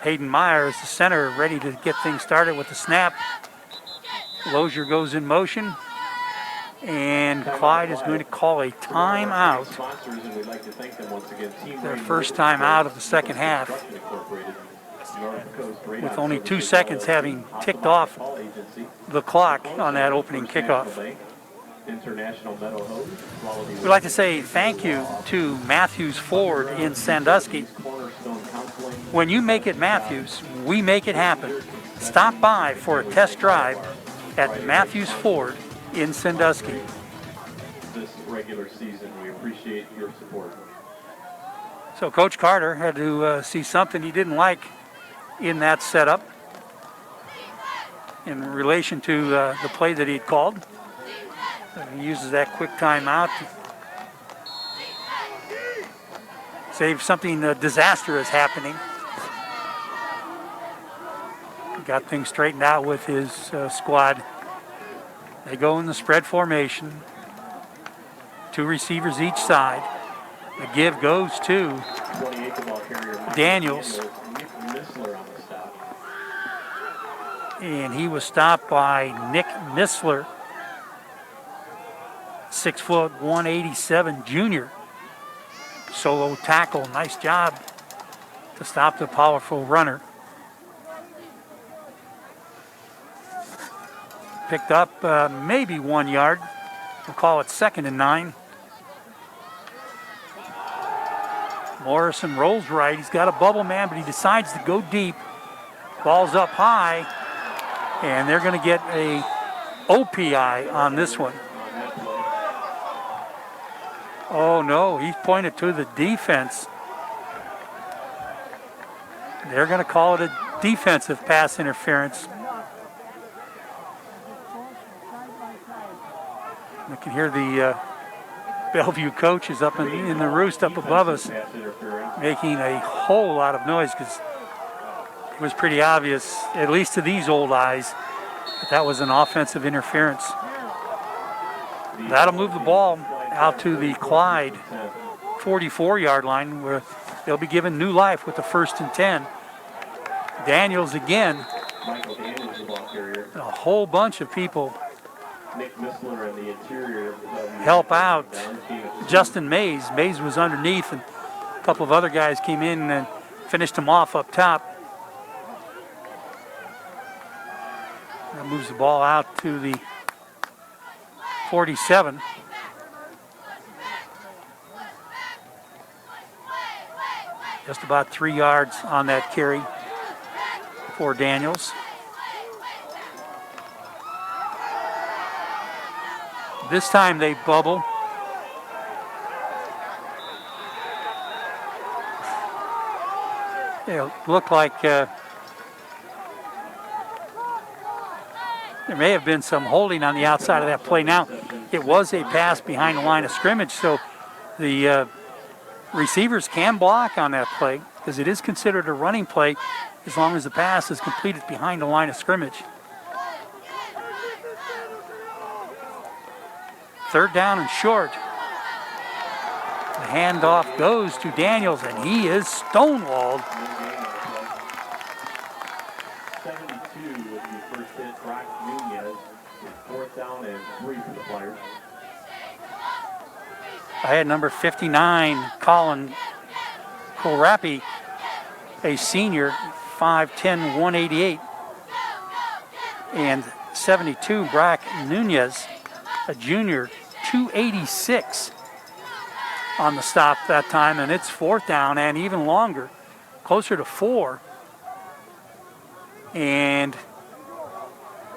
Hayden Meyer is the center, ready to get things started with the snap. Lozier goes in motion. And Clyde is going to call a timeout. Their first time out of the second half, with only 2 seconds having ticked off the clock on that opening kickoff. We'd like to say thank you to Matthews Ford in Sandusky. When you make it Matthews, we make it happen. Stop by for a test drive at Matthews Ford in Sandusky. This regular season, we appreciate your support. So Coach Carter had to see something he didn't like in that setup in relation to the play that he'd called. So he uses that quick timeout to save something disastrous happening. Got things straightened out with his squad. They go in the spread formation. 2 receivers each side. The give goes to 28, the ball carrier. Daniels. Nick Missler on the stop. And he was stopped by Nick Missler, 6 foot 187 junior. Solo tackle, nice job to stop the powerful runner. Picked up maybe 1 yard. We'll call it 2nd and 9. Morrison rolls right. He's got a bubble man, but he decides to go deep. Ball's up high, and they're going to get a OPI on this one. Oh no, he's pointed to the defense. They're going to call it a defensive pass interference. We can hear the Bellevue coaches up in the roost up above us making a whole lot of noise because it was pretty obvious, at least to these old eyes, that was an offensive interference. That'll move the ball out to the Clyde 44-yard line where they'll be given new life with the 1st and 10. Daniels again. A whole bunch of people help out Justin Mays. Mays was underneath, and a couple of other guys came in and finished him off up top. That moves the ball out to the 47. Just about 3 yards on that carry for Daniels. This time they bubble. It looked like there may have been some holding on the outside of that play. Now, it was a pass behind the line of scrimmage, so the receivers can block on that play because it is considered a running play as long as the pass is completed behind the line of scrimmage. 3rd down and short. The handoff goes to Daniels, and he is stonewalled. 72 with the first hit. Brock Nunez with 4th down and 3 for the Flyers. I had number 59, Colin Korapi, a senior, 5'10", 188. And 72, Brock Nunez, a junior, 286 on the stop that time, and it's 4th down and even longer, closer to 4. And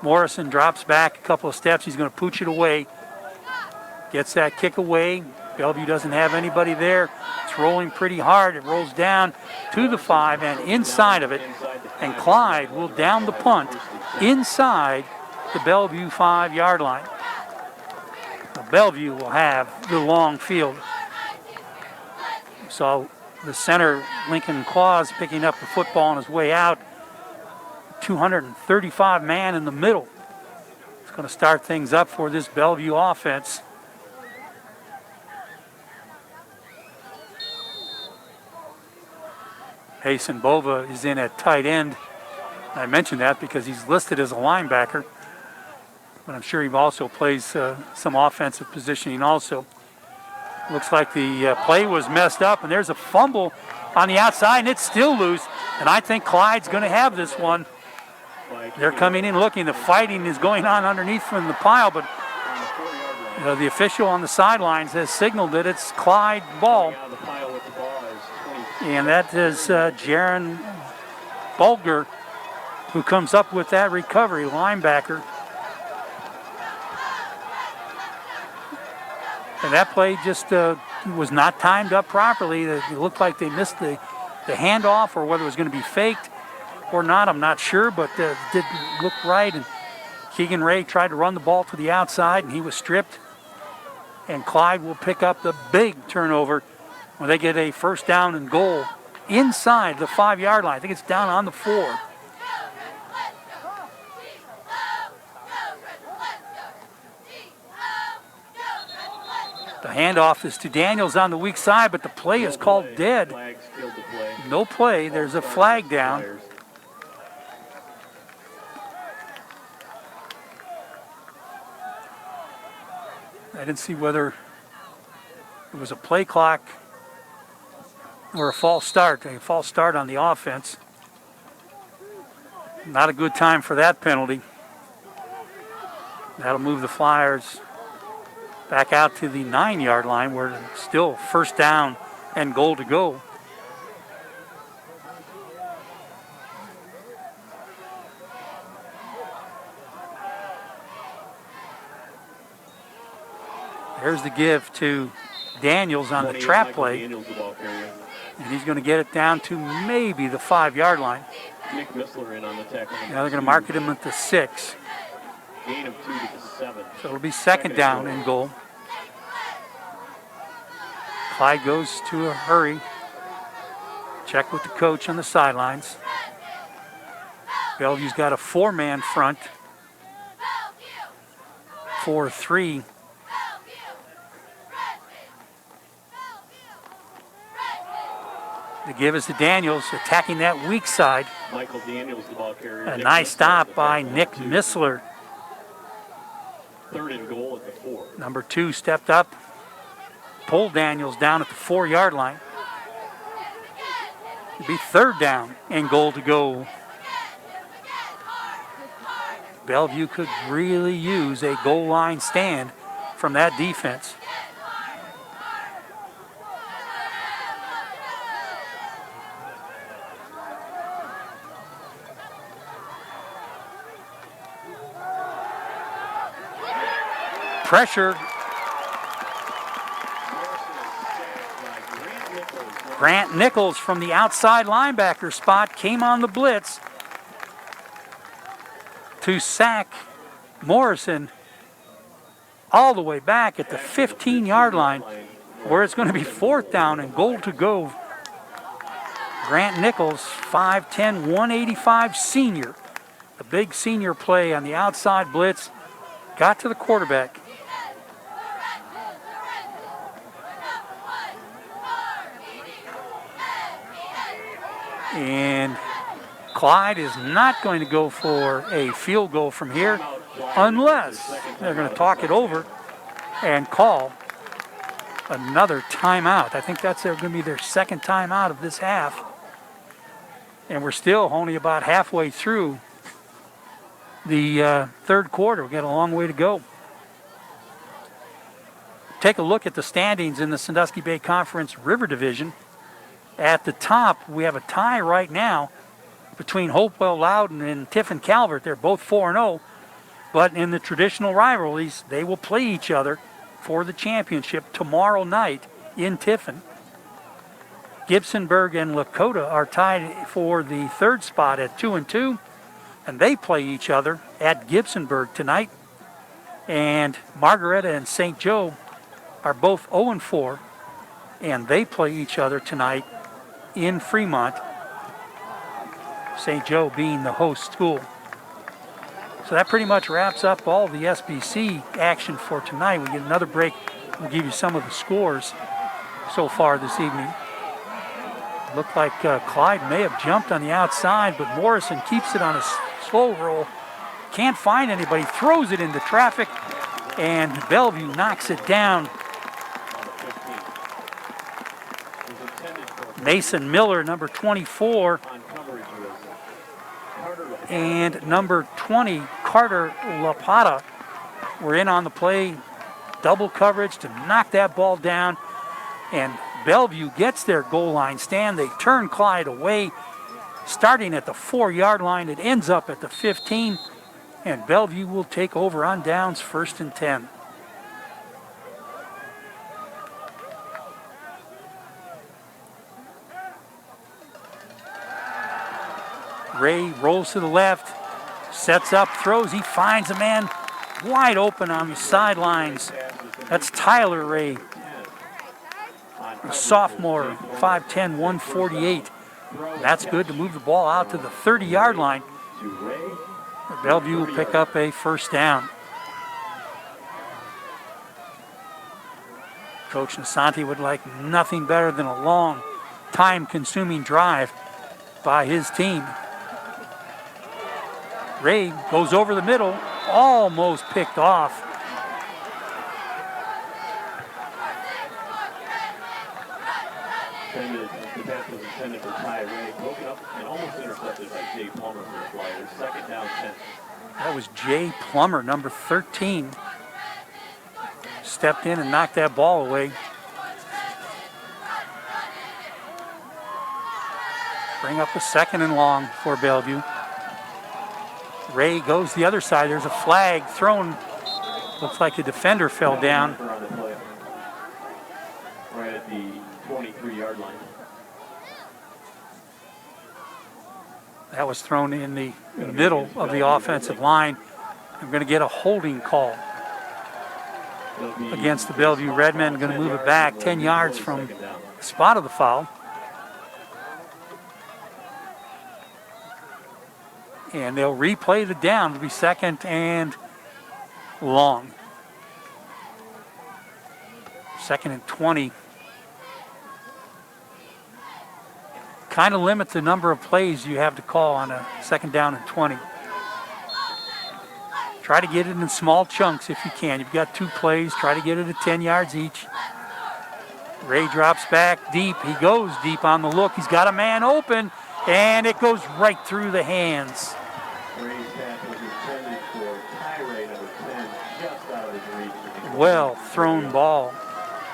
Morrison drops back a couple of steps. He's going to pooch it away. Gets that kick away. Bellevue doesn't have anybody there. It's rolling pretty hard. It rolls down to the 5 and inside of it. And Clyde will down the punt inside the Bellevue 5-yard line. Bellevue will have the long field. So the center, Lincoln Claus, picking up the football on his way out. 235 man in the middle. It's going to start things up for this Bellevue offense. Hasten Bova is in at tight end. I mentioned that because he's listed as a linebacker, but I'm sure he also plays some offensive positioning also. Looks like the play was messed up, and there's a fumble on the outside, and it's still loose, and I think Clyde's going to have this one. They're coming in looking. The fighting is going on underneath from the pile, but the official on the sidelines has signaled that it's Clyde ball. And that is Jaron Bulger who comes up with that recovery, linebacker. And that play just was not timed up properly. It looked like they missed the handoff, or whether it was going to be faked or not, I'm not sure, but it didn't look right. And Keegan Ray tried to run the ball to the outside, and he was stripped. And Clyde will pick up the big turnover when they get a 1st down and goal inside the 5-yard line. I think it's down on the 4. The handoff is to Daniels on the weak side, but the play is called dead. No play. There's a flag down. I didn't see whether it was a play clock or a false start. A false start on the offense. Not a good time for that penalty. That'll move the Flyers back out to the 9-yard line where it's still first down and goal to go. There's the give to Daniels on the trap play. And he's going to get it down to maybe the 5-yard line. Nick Missler in on the tackle. Now they're going to mark him at the 6. Gain of 2 to the 7. So it'll be second down and goal. Clyde goes to a hurry. Check with the coach on the sidelines. Bellevue's got a 4-man front. 4-3. The give is to Daniels, attacking that weak side. Michael Daniels, the ball carrier. A nice stop by Nick Missler. 3rd and goal at the 4. Number 2 stepped up, pulled Daniels down at the 4-yard line. It'll be 3rd down and goal to go. Bellevue could really use a goal line stand from that defense. Pressure. Grant Nichols from the outside linebacker spot came on the blitz to sack Morrison all the way back at the 15-yard line where it's going to be 4th down and goal to go. Grant Nichols, 5'10", 185 senior. A big senior play on the outside blitz. Got to the quarterback. And Clyde is not going to go for a field goal from here unless they're going to talk it over and call another timeout. I think that's going to be their second timeout of this half. And we're still only about halfway through the 3rd quarter. We've got a long way to go. Take a look at the standings in the Sandusky Bay Conference River Division. At the top, we have a tie right now between Hopewell Loudon and Tiffin Calvert. They're both 4-0, but in the traditional rivalries, they will play each other for the championship tomorrow night in Tiffin. Gibsonburg and Lakota are tied for the 3rd spot at 2-2, and they play each other at Gibsonburg tonight. And Margaretta and St. Joe are both 0-4, and they play each other tonight in Fremont, St. Joe being the host school. So that pretty much wraps up all the SBC action for tonight. We get another break. We'll give you some of the scores so far this evening. Looked like Clyde may have jumped on the outside, but Morrison keeps it on a slow roll. Can't find anybody, throws it into traffic, and Bellevue knocks it down. Mason Miller, number 24, and number 20, Carter Lapata, were in on the play. Double coverage to knock that ball down, and Bellevue gets their goal line stand. They turn Clyde away, starting at the 4-yard line. It ends up at the 15, and Bellevue will take over on downs, 1st and 10. Ray rolls to the left, sets up, throws. He finds a man wide open on the sidelines. That's Tyler Ray, a sophomore, 5'10", 148. That's good to move the ball out to the 30-yard line. Bellevue will pick up a 1st down. Coach Nasanti would like nothing better than a long time-consuming drive by his team. Ray goes over the middle, almost picked off. The pass was intended for Ty Ray, broken up and almost intercepted by Jay Plummer for the Flyers. Second down 10. That was Jay Plummer, number 13. Stepped in and knocked that ball away. Bring up a 2nd and long for Bellevue. Ray goes the other side. There's a flag thrown. Looks like a defender fell down. Right at the 23-yard line. That was thrown in the middle of the offensive line. I'm going to get a holding call against the Bellevue Redmen. Going to move it back 10 yards from the spot of the foul. And they'll replay the down. It'll be 2nd and long. 2nd and 20. Kind of limit the number of plays you have to call on a 2nd down and 20. Try to get it in small chunks if you can. You've got 2 plays. Try to get it at 10 yards each. Ray drops back deep. He goes deep on the look. He's got a man open, and it goes right through the hands. Ray's pass was intended for Ty Ray, number 10, just out of his reach. Well thrown ball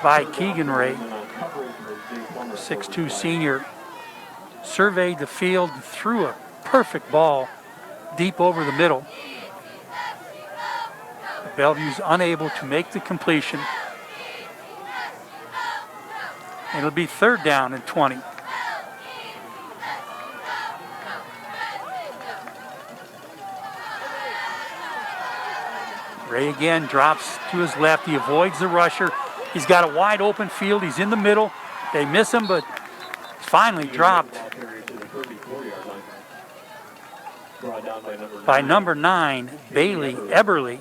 by Keegan Ray, 6'2" senior. Surveyed the field, threw a perfect ball deep over the middle. Bellevue's unable to make the completion. It'll be 3rd down and 20. Ray again drops to his left. He avoids the rusher. He's got a wide open field. He's in the middle. They miss him, but finally dropped by number 9, Bailey Eberly.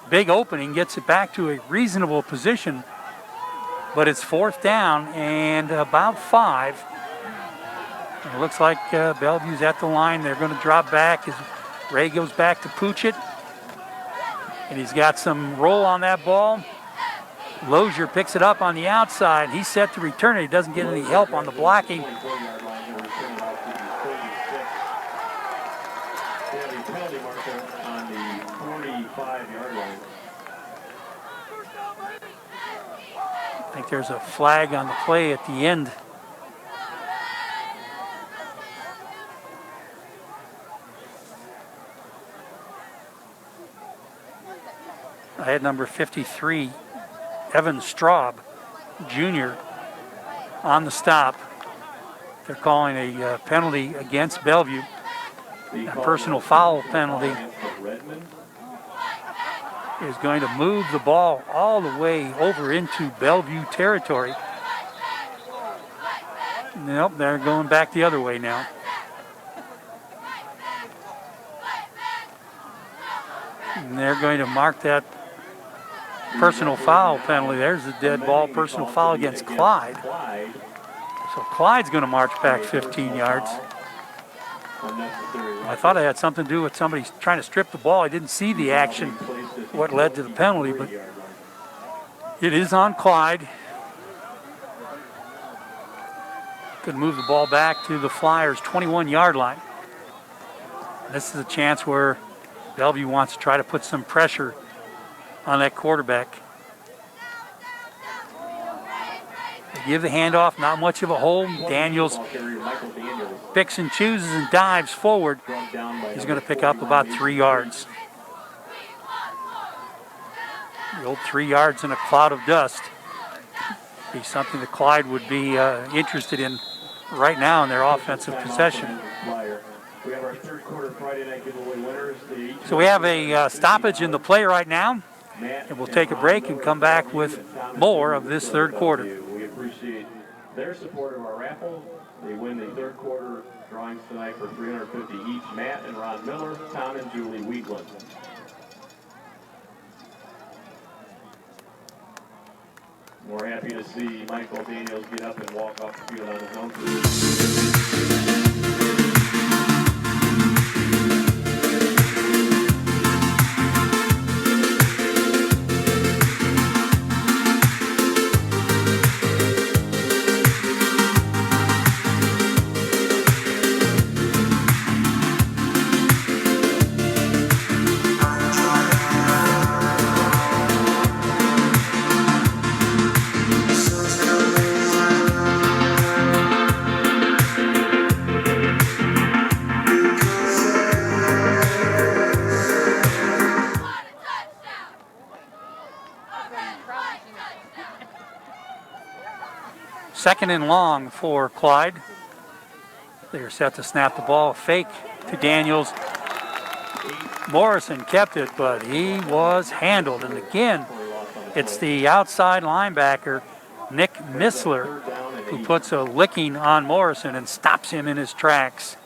Big opening, gets it back to a reasonable position, but it's 4th down and about 5. It looks like Bellevue's at the line. They're going to drop back as Ray goes back to pooch it. And he's got some roll on that ball. Lozier picks it up on the outside. He's set to return it. He doesn't get any help on the blocking. I think there's a flag on the play at the end. I had number 53, Evan Straub, Jr., on the stop. They're calling a penalty against Bellevue, a personal foul penalty. Is going to move the ball all the way over into Bellevue territory. Nope, they're going back the other way now. And they're going to mark that personal foul penalty. There's a dead ball, personal foul against Clyde. So Clyde's going to march back 15 yards. I thought it had something to do with somebody trying to strip the ball. I didn't see the action, what led to the penalty, but it is on Clyde. Could move the ball back to the Flyers' 21-yard line. This is a chance where Bellevue wants to try to put some pressure on that quarterback. They give the handoff, not much of a hold. Daniels picks and chooses and dives forward. He's going to pick up about 3 yards. The old 3 yards in a cloud of dust. Be something that Clyde would be interested in right now in their offensive possession. So we have a stoppage in the play right now, and we'll take a break and come back with more of this third quarter. We appreciate their support of our raffle. They win the third quarter drawings tonight for $350 each. Matt and Ron Miller, Tom and Julie Wheatland. We're happy to see Michael Daniels get up and walk off the field on his own. Second and long for Clyde. They're set to snap the ball. Fake to Daniels. Morrison kept it, but he was handled. And again, it's the outside linebacker, Nick Missler, who puts a licking on Morrison and stops him in his tracks.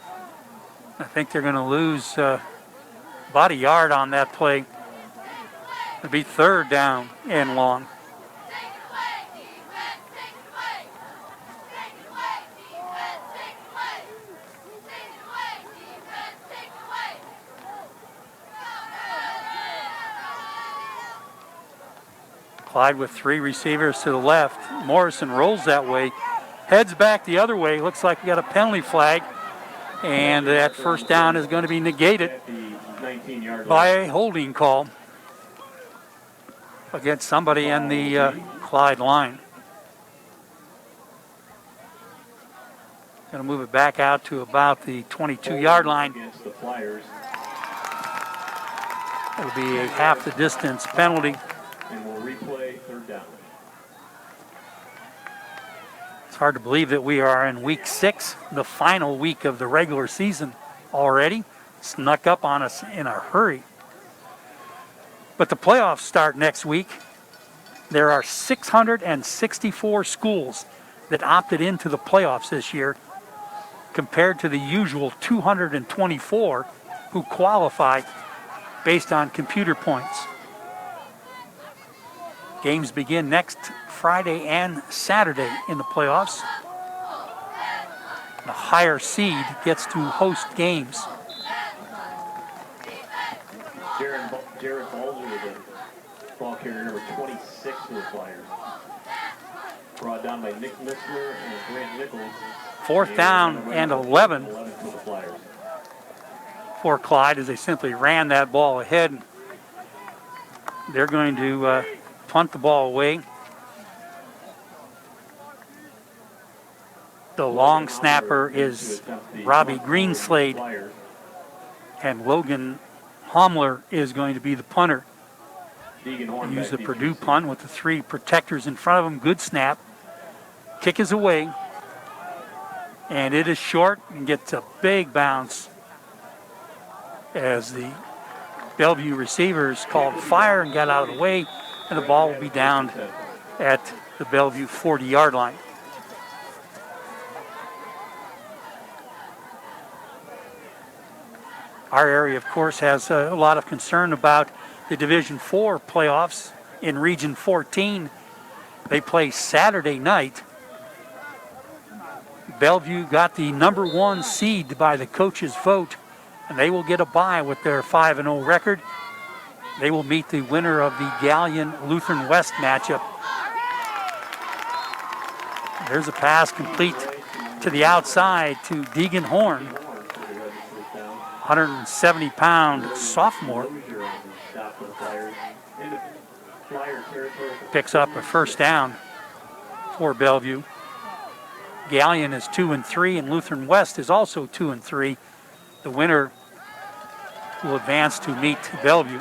I think they're going to lose about a yard on that play. It'll be third down and long. Clyde with three receivers to the left. Morrison rolls that way, heads back the other way. Looks like we got a penalty flag, and that first down is going to be negated by a holding call against somebody in the Clyde line. Going to move it back out to about the 22-yard line. It'll be a half the distance penalty. And we'll replay third down. It's hard to believe that we are in week 6, the final week of the regular season already. Snuck up on us in a hurry. But the playoffs start next week. There are 664 schools that opted into the playoffs this year, compared to the usual 224 who qualify based on computer points. Games begin next Friday and Saturday in the playoffs. The higher seed gets to host games. Jared Balzer, the ball carrier number 26 for the Flyers. Brought down by Nick Missler and Grant Nichols. Fourth down and 11 for the Flyers. For Clyde, as they simply ran that ball ahead. They're going to punt the ball away. The long snapper is Robbie Greenslade, and Logan Homler is going to be the punter. Use the Purdue punt with the three protectors in front of him. Good snap. Kick is away, and it is short and gets a big bounce as the Bellevue receivers called fire and got out of the way, and the ball will be down at the Bellevue 40-yard line. Our area, of course, has a lot of concern about the Division IV playoffs in Region 14. They play Saturday night. Bellevue got the number 1 seed by the coaches' vote, and they will get a bye with their 5-0 record. They will meet the winner of the Gallion-Lutheran West matchup. There's a pass complete to the outside to Deegan Horn, 170-pound sophomore. Picks up a first down for Bellevue. Gallion is 2-3, and Lutheran West is also 2-3. The winner will advance to meet Bellevue.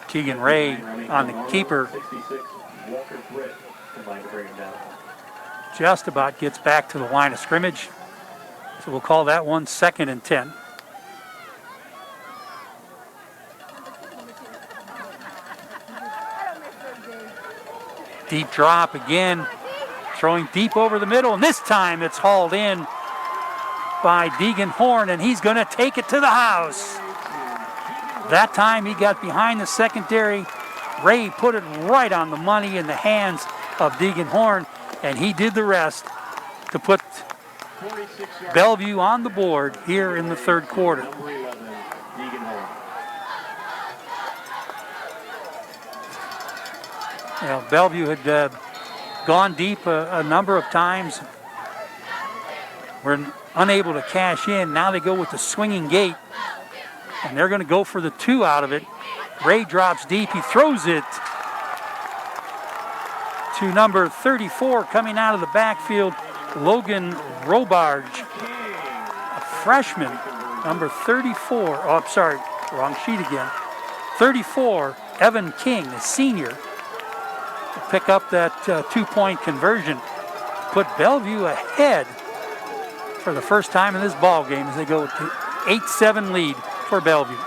Keegan Ray on the keeper. Just about gets back to the line of scrimmage. So we'll call that one 2nd and 10. Deep drop again, throwing deep over the middle, and this time it's hauled in by Deegan Horn, and he's going to take it to the house. That time he got behind the secondary. Ray put it right on the money in the hands of Deegan Horn, and he did the rest to put Bellevue on the board here in the third quarter. Number 11, Deegan Horn. You know, Bellevue had gone deep a number of times. Were unable to cash in. Now they go with the swinging gate, and they're going to go for the 2 out of it. Ray drops deep. He throws it to number 34 coming out of the backfield, Logan Robarge, a freshman. Number 34, oh, I'm sorry, wrong sheet again. 34, Evan King, a senior, to pick up that 2-point conversion. Put Bellevue ahead for the first time in this ball game as they go to 8-7 lead for Bellevue.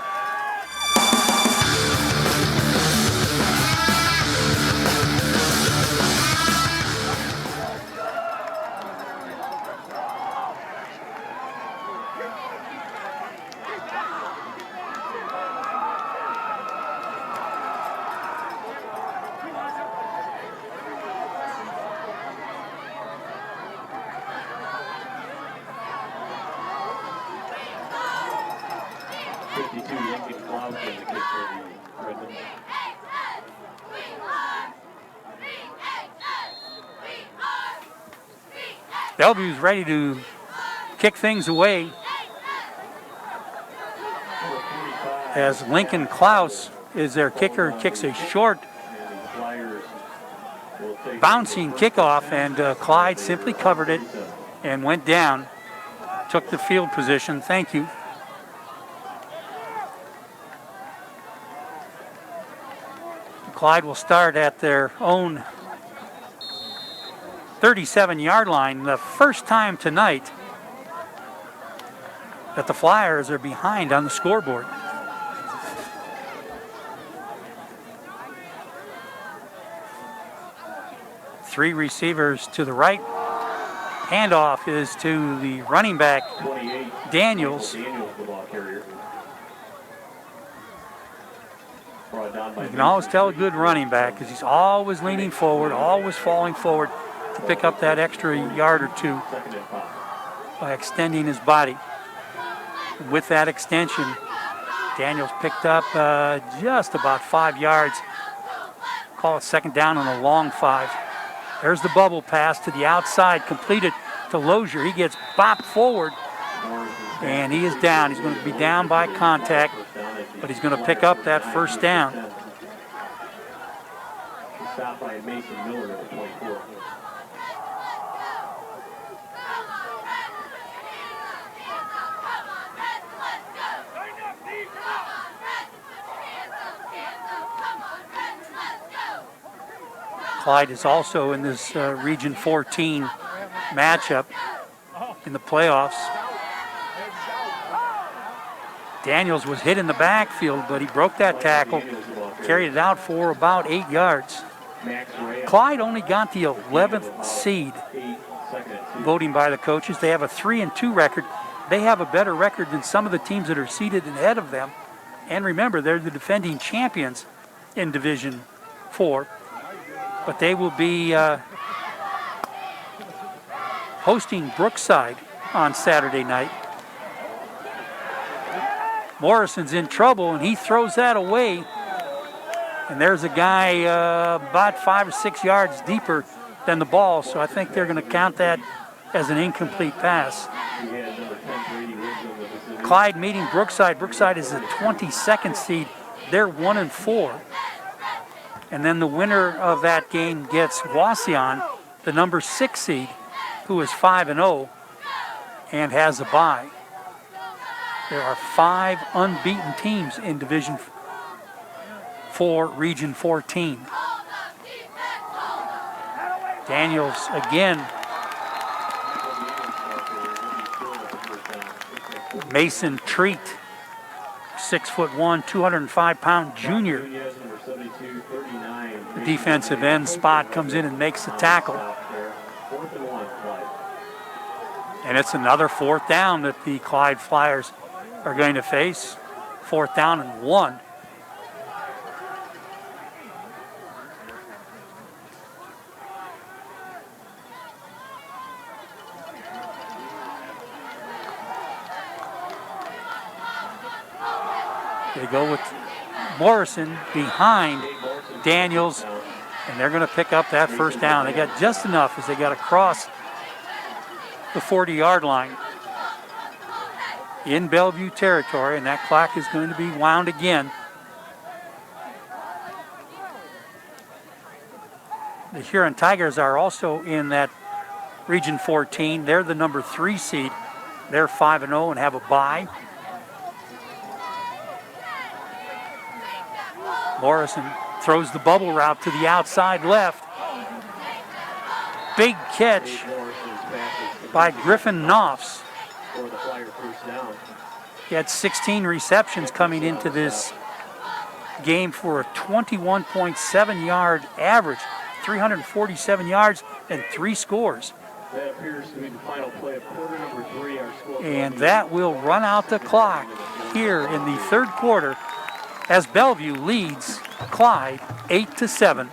Bellevue's ready to kick things away as Lincoln Klaus is their kicker, kicks a short bouncing kickoff, and Clyde simply covered it and went down, took the field position. Thank you. Clyde will start at their own 37-yard line. The first time tonight that the Flyers are behind on the scoreboard. Three receivers to the right. Handoff is to the running back, Daniels. You can always tell a good running back because he's always leaning forward, always falling forward to pick up that extra yard or two by extending his body. With that extension, Daniels picked up just about 5 yards. Call it second down on a long 5. There's the bubble pass to the outside, completed to Lozier. He gets bopped forward, and he is down. He's going to be down by contact, but he's going to pick up that first down. Stopped by Mason Miller at 24. Clyde is also in this Region 14 matchup in the playoffs. Daniels was hit in the backfield, but he broke that tackle, carried it out for about 8 yards. Clyde only got the 11th seed voting by the coaches. They have a 3-2 record. They have a better record than some of the teams that are seated ahead of them. And remember, they're the defending champions in Division 4. But they will be hosting Brookside on Saturday night. Morrison's in trouble, and he throws that away. And there's a guy about 5 or 6 yards deeper than the ball, so I think they're going to count that as an incomplete pass. Clyde meeting Brookside. Brookside is the 22nd seed. They're 1-4. And then the winner of that game gets Wauseon, the number 6 seed, who is 5-0 and has a bye. There are 5 unbeaten teams in Division 4, Region 14. Daniels again. Mason Treat, 6'1", 205-pound junior. The defensive end spot comes in and makes the tackle. And it's another 4th down that the Clyde Flyers are going to face. 4th down and 1. They go with Morrison behind Daniels, and they're going to pick up that 1st down. They got just enough as they got across the 40-yard line in Bellevue territory, and that clock is going to be wound again. The Huron Tigers are also in that Region 14. They're the number 3 seed. They're 5-0 and have a bye. Morrison throws the bubble route to the outside left. Big catch by Griffin Knopfs. He had 16 receptions coming into this game for a 21.7-yard average, 347 yards and 3 scores. That appears to be the final play of quarter number 3. Our score. And that will run out the clock here in the 3rd quarter as Bellevue leads Clyde 8-7.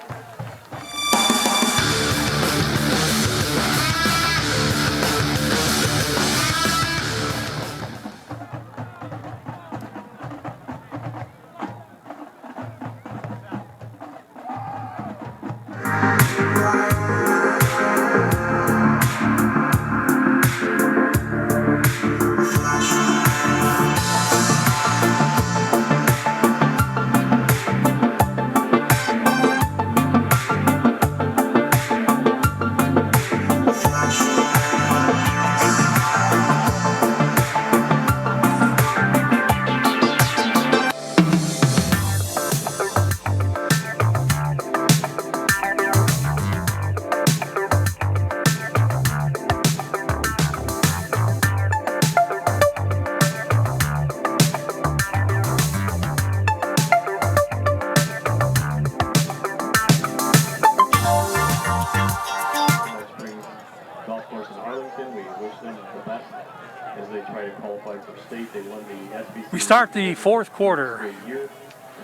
We start the 4th quarter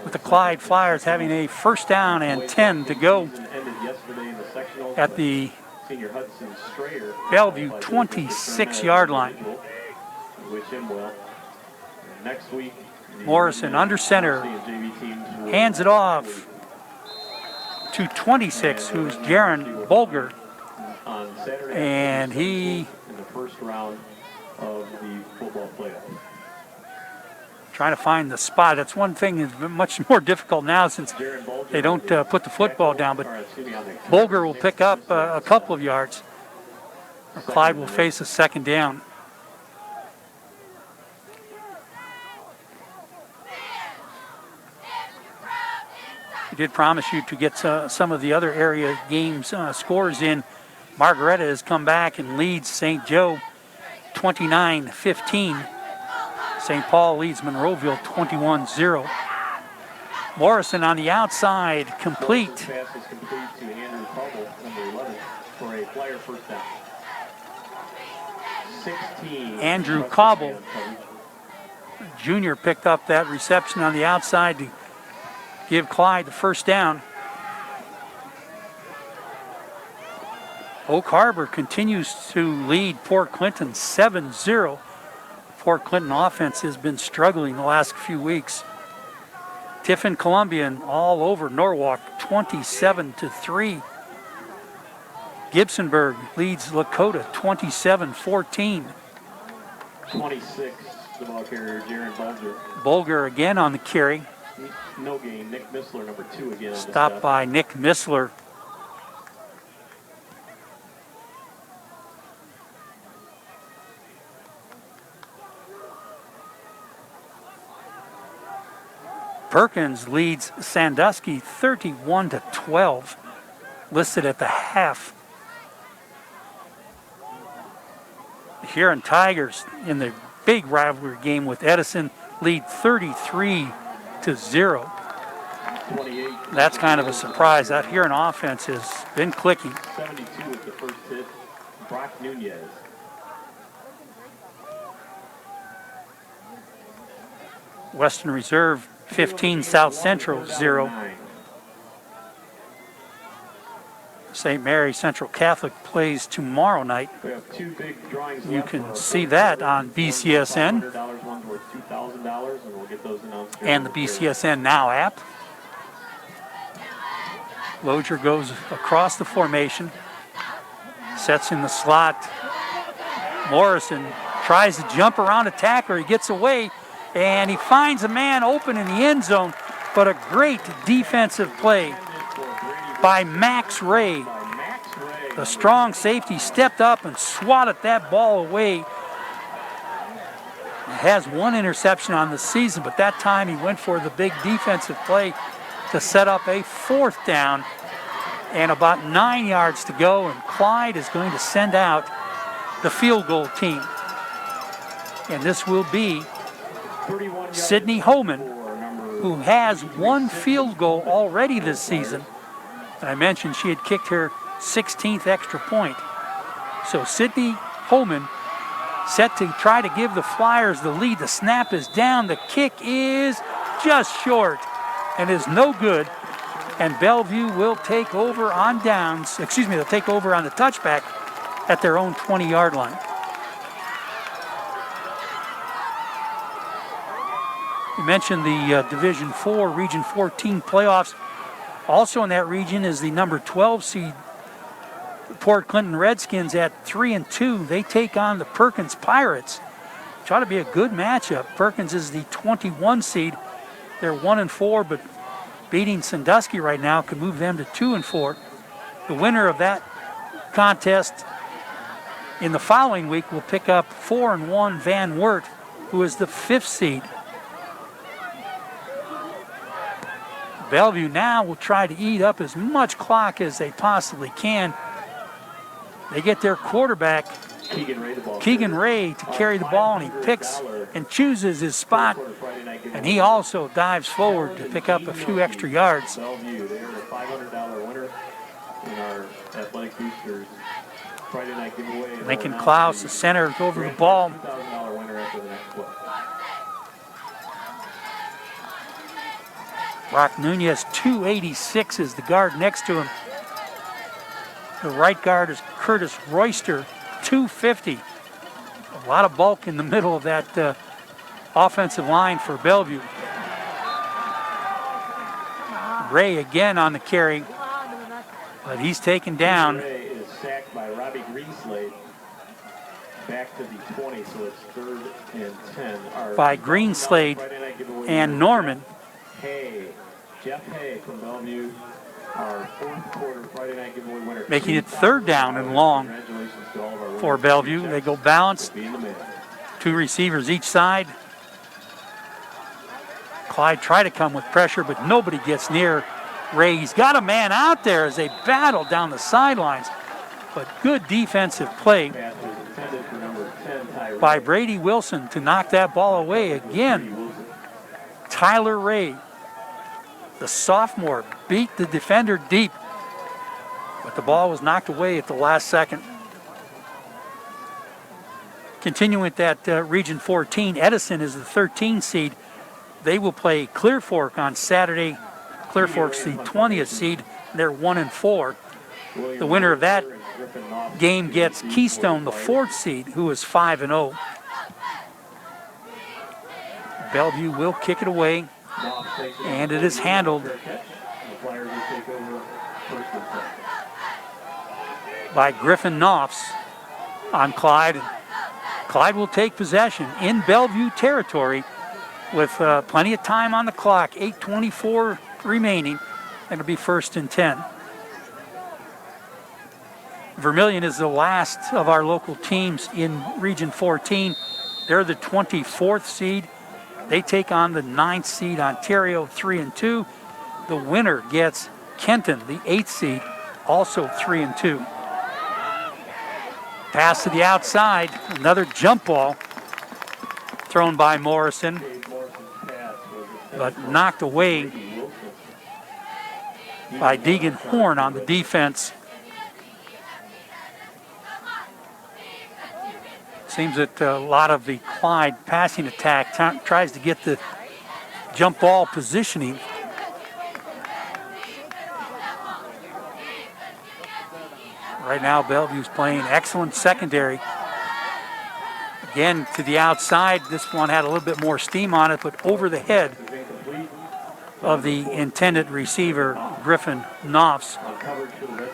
with the Clyde Fliers having a 1st down and 10 to go at the Bellevue 26-yard line. Morrison under center, hands it off to 26, who's Jaron Bolger, and he in the 1st round of the football playoff. Trying to find the spot. That's one thing that's much more difficult now since they don't put the football down, but Bolger will pick up a couple of yards. Or Clyde will face a 2nd down. We did promise you to get some of the other area games scores in. Margaretta has come back and leads St. Joe 29-15. St. Paul leads Monroeville 21-0. Morrison on the outside, complete. Pass is complete to Andrew Cobble, number 11, for a Flyer 1st down. 16. Andrew Cobble, junior, picked up that reception on the outside to give Clyde the 1st down. Oak Harbor continues to lead Port Clinton 7-0. Port Clinton offense has been struggling the last few weeks. Tiffin Columbian all over Norwalk 27-3. Gibsonburg leads Lakota 27-14. 26, the ball carrier, Jaron Bolger. Bolger again on the carry. No gain. Nick Missler, number 2 again. Stopped by Nick Missler. Perkins leads Sandusky 31-12, listed at the half. The Huron Tigers in the big rivalry game with Edison lead 33-0. That's kind of a surprise. That Huron offense has been clicking. 72 is the first hit. Brock Nunez. Western Reserve 15, South Central 0. St. Mary Central Catholic plays tomorrow night. We have 2 big drawings You left can for see that on BCSN $500, one's worth $2,000, and we'll get those announced here and the BCSN Now app. Lozier goes across the formation, sets in the slot. Morrison tries to jump around a tackler. He gets away, and he finds a man open in the end zone, but a great defensive play by Max Ray. The strong safety stepped up and swatted that ball away. He has 1 interception on the season, but that time he went for the big defensive play to set up a 4th down, and about 9 yards to go, and Clyde is going to send out the field goal team. And this will be Sydney Homan, who has 1 field goal already this season. And I mentioned she had kicked her 16th extra point. So Sydney Homan set to try to give the Flyers the lead. The snap is down. The kick is just short and is no good. And Bellevue will take over on downs. Excuse me, they'll take over on the touchback at their own 20-yard line. You mentioned the Division 4, Region 14 playoffs. Also in that region is the number 12 seed Port Clinton Redskins at 3-2. They take on the Perkins Pirates. Which ought to be a good matchup. Perkins is the 21 seed. They're 1-4, but beating Sandusky right now could move them to 2-4. The winner of that contest in the following week will pick up 4-1 Van Wert, who is the 5th seed. Bellevue now will try to eat up as much clock as they possibly can. They get their quarterback, Keegan Ray, to carry the ball, and he picks and chooses his spot, and he also dives forward to pick up a few extra yards. Bellevue, they're a $500 winner in our athletic boosters Friday night giveaway. Lincoln Klaus, the center, over the ball. $2,000 winner after the next play. Brock Nunez, 286, is the guard next to him. The right guard is Curtis Royster, 250. A lot of bulk in the middle of that offensive line for Bellevue. Ray again on the carry, but he's taken down. Ray is sacked by Robbie Greenslade. Back to the 20, so it's 3rd and 10. By Greenslade and Norman. Hay, Jeff Hay from Bellevue, our 4th quarter Friday night giveaway winner. Making it 3rd down and long Congratulations to all of our for Bellevue. They go balanced. being the man. 2 receivers each side. Clyde tried to come with pressure, but nobody gets near Ray. He's got a man out there as they battle down the sidelines. But good defensive play Pass was intended for number 10, Tyler by Brady Wilson to knock that ball away again. Tyler Ray, the sophomore, beat the defender deep, but the ball was knocked away at the last second. Continuing with that Region 14, Edison is the 13 seed. They will play Clear Fork on Saturday. Clear Fork's the 20th seed. They're 1-4. The winner of that game gets Keystone, the 4th seed, who is 5-0. Bellevue will kick it away, and it is handled by Griffin Knopfs on Clyde. Clyde will take possession in Bellevue territory with plenty of time on the clock, 8:24 remaining. It'll be 1st and 10. Vermilion is the last of our local teams in Region 14. They're the 24th seed. They take on the 9th seed Ontario, 3-2. The winner gets Kenton, the 8th seed, also 3-2. Pass to the outside, another jump ball thrown by Morrison, but knocked away by Deegan Horn on the defense. Seems that a lot of the Clyde passing attack tries to get the jump ball positioning. Right now, Bellevue's playing excellent secondary. Again, to the outside, this one had a little bit more steam on it, but over the head of the intended receiver, Griffin Knopfs.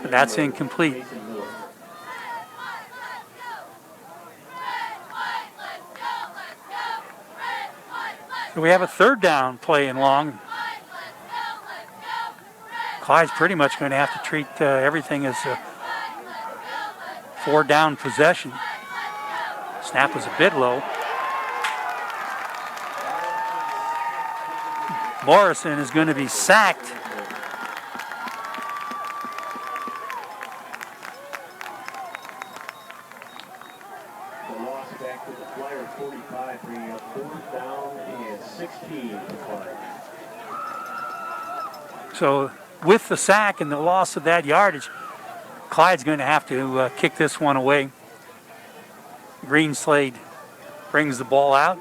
But that's incomplete. So we have a third down play and long. Clyde's pretty much going to have to treat everything as a 4-down possession. Snap was a bit low. Morrison is going to be sacked. The loss back to the Flyers 45, bringing up 4th down and 16 to Clyde. So with the sack and the loss of that yardage, Clyde's going to have to kick this one away. Greenslade brings the ball out.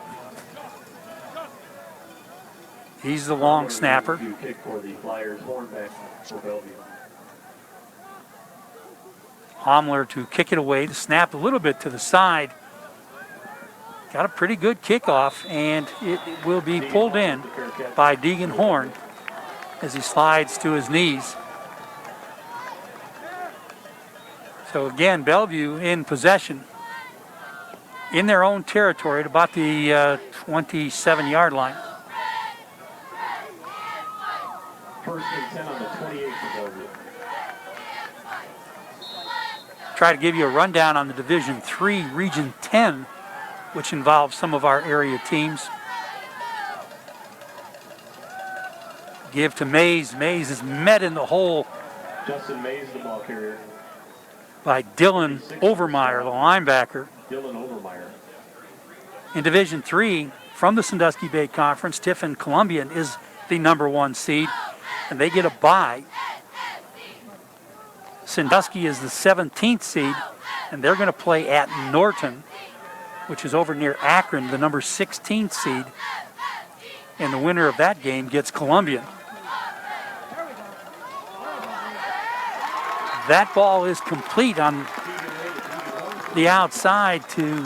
He's the long snapper. Kick for the Flyers, hornback for Bellevue. Homler to kick it away. The snap a little bit to the side. Got a pretty good kickoff, and it will be pulled in by Deegan Horn as he slides to his knees. So again, Bellevue in possession in their own territory at about the 27-yard line. 1st and 10 on the 28th of Bellevue. Try to give you a rundown on the Division III, Region 10, which involves some of our area teams. Give to Mays. Mays is met in the hole Justin Mays, the ball carrier. by Dylan Overmeyer, the linebacker. Dylan Overmeyer. In Division III, from the Sandusky Bay Conference, Tiffin Columbian is the #1 seed, and they get a bye. Sandusky is the 17th seed, and they're going to play at Norton, which is over near Akron, the number 16th seed. And the winner of that game gets Columbian. That ball is complete on the outside to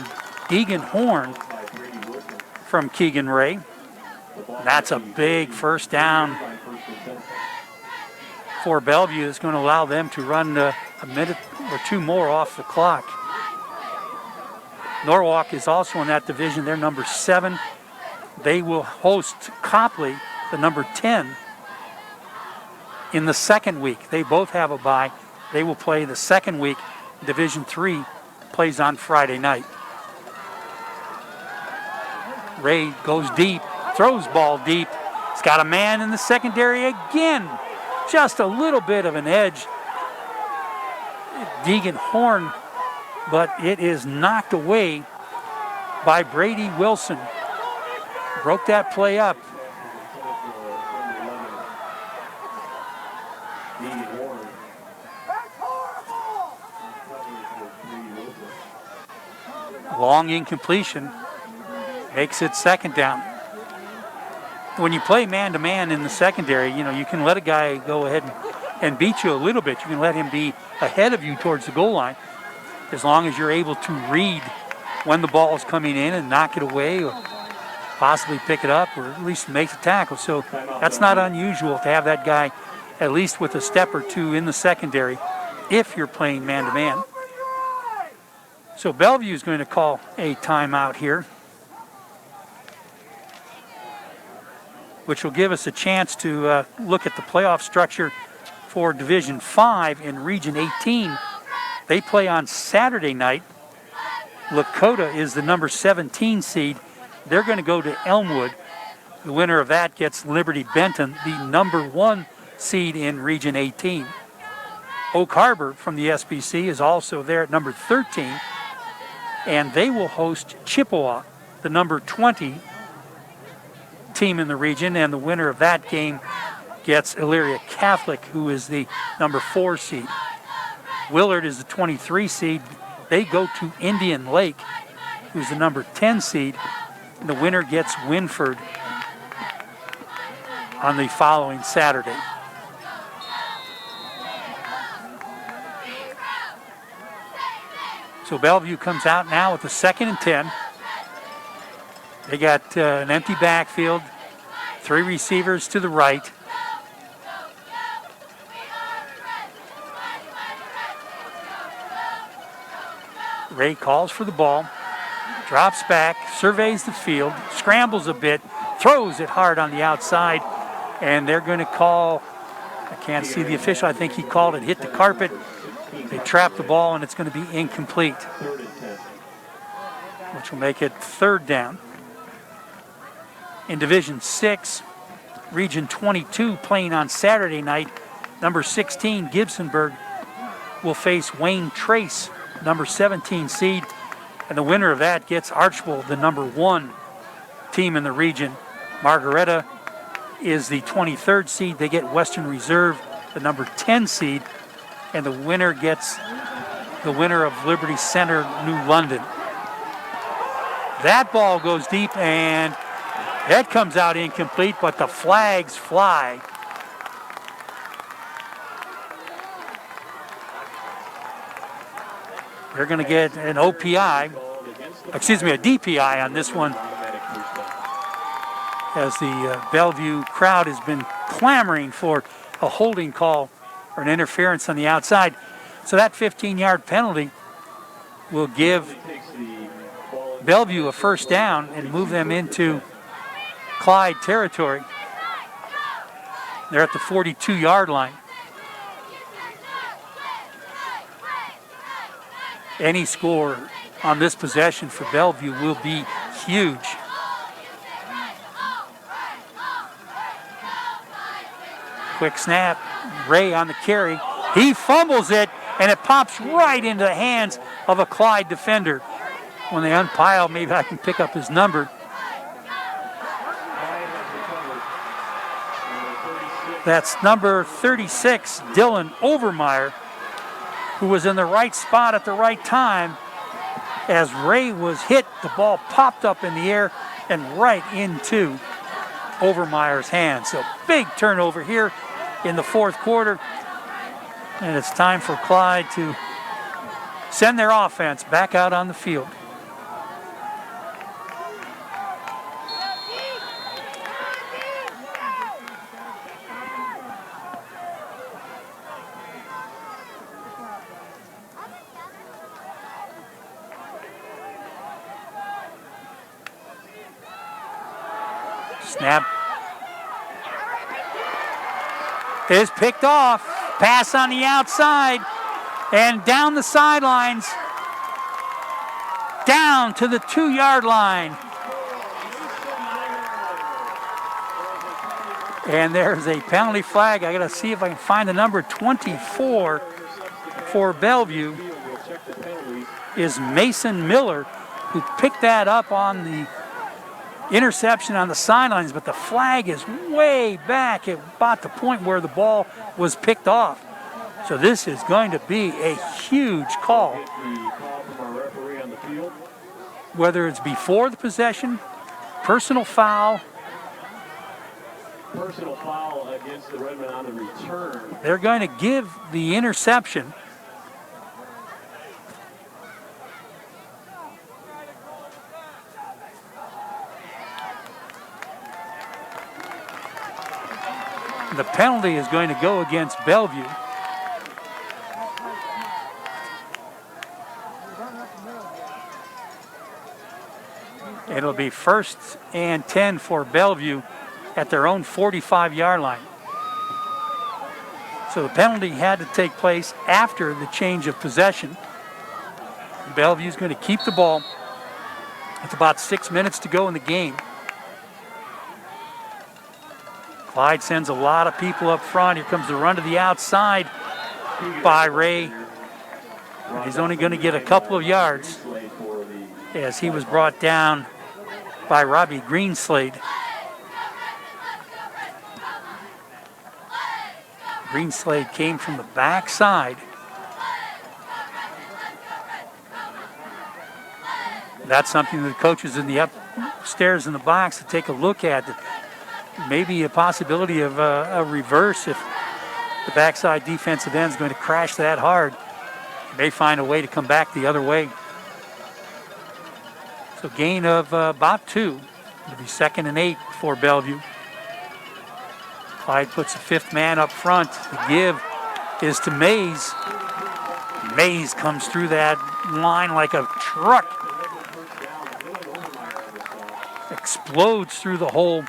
Deegan Horn from Keegan Ray. That's a big first down for Bellevue. It's going to allow them to run a minute or two more off the clock. Norwalk is also in that division. They're number 7. They will host Copley, the number 10, in the second week. They both have a bye. They will play the second week. Division III plays on Friday night. Ray goes deep, throws ball deep. He's got a man in the secondary again. Just a little bit of an edge. Deegan Horn, but it is knocked away by Brady Wilson. Broke that play up. Long incompletion makes it second down. When you play man-to-man in the secondary, you can let a guy go ahead and beat you a little bit. You can let him be ahead of you towards the goal line, as long as you're able to read when the ball is coming in and knock it away, or possibly pick it up, or at least make the tackle. So that's not unusual to have that guy at least with a step or two in the secondary if you're playing man-to-man. So Bellevue is going to call a timeout here, which will give us a chance to look at the playoff structure for Division 5 in Region 18. They play on Saturday night. Lakota is the number 17 seed. They're going to go to Elmwood. The winner of that gets Liberty Benton, the number 1 seed in Region 18. Oak Harbor from the SBC is also there at number 13. And they will host Chippewa, the number 20 team in the region. And the winner of that game gets Elyria Catholic, who is the number 4 seed. Willard is the 23 seed. They go to Indian Lake, who's the number 10 seed. And the winner gets Winford. on the following Saturday. So Bellevue comes out now with a 2nd and 10. They got an empty backfield, 3 receivers to the right. Ray calls for the ball, drops back, surveys the field, scrambles a bit, throws it hard on the outside, and they're going to call, I can't see the official, I think he called it hit the carpet. They trap the ball, and it's going to be incomplete, which will make it 3rd down. In Division 6, Region 22 playing on Saturday night, number 16, Gibsonburg, will face Wayne Trace, number 17 seed, and the winner of that gets Archbold, the number 1 team in the region. Margaretta is the 23rd seed. They get Western Reserve, the number 10 seed, and the winner gets the winner of Liberty Center, New London. That ball goes deep, and that comes out incomplete, but the flags fly. They're going to get an OPI, a DPI on this one, as the Bellevue crowd has been clamoring for a holding call or an interference on the outside. So that 15-yard penalty will give Bellevue a 1st down and move them into Clyde territory. They're at the 42-yard line. Any score on this possession for Bellevue will be huge. Quick snap, Ray on the carry. He fumbles it, and it pops right into the hands of a Clyde defender. When they unpile, maybe I can pick up his number. That's number 36, Dylan Overmeyer, who was in the right spot at the right time. As Ray was hit, the ball popped up in the air and right into Overmeyer's hands. So big turnover here in the 4th quarter. And it's time for Clyde to send their offense back out on the field. Snap is picked off. Pass on the outside and down the sidelines, down to the 2-yard line. And there's a penalty flag. I got to see if I can find the number 24 for Bellevue is Mason Miller, who picked that up on the interception on the sidelines, but the flag is way back at about the point where the ball was picked off. So this is going to be a huge call. Whether it's before the possession, personal foul. Personal foul against the Redmen on the return. They're going to give the interception. The penalty is going to go against Bellevue. It'll be 1st and 10 for Bellevue at their own 45-yard line. So the penalty had to take place after the change of possession. Bellevue's going to keep the ball. It's about 6 minutes to go in the game. Clyde sends a lot of people up front. Here comes the run to the outside by Ray. He's only going to get a couple of yards as he was brought down by Robbie Greenslade. Greenslade came from the backside. That's something that the coaches in the upstairs in the box to take a look at. maybe a possibility of a reverse if the backside defensive end is going to crash that hard. May find a way to come back the other way. So gain of about 2. It'll be 2nd and 8 for Bellevue. Clyde puts a 5th man up front. The give is to Mays. Mays comes through that line like a truck. Explodes through the hole.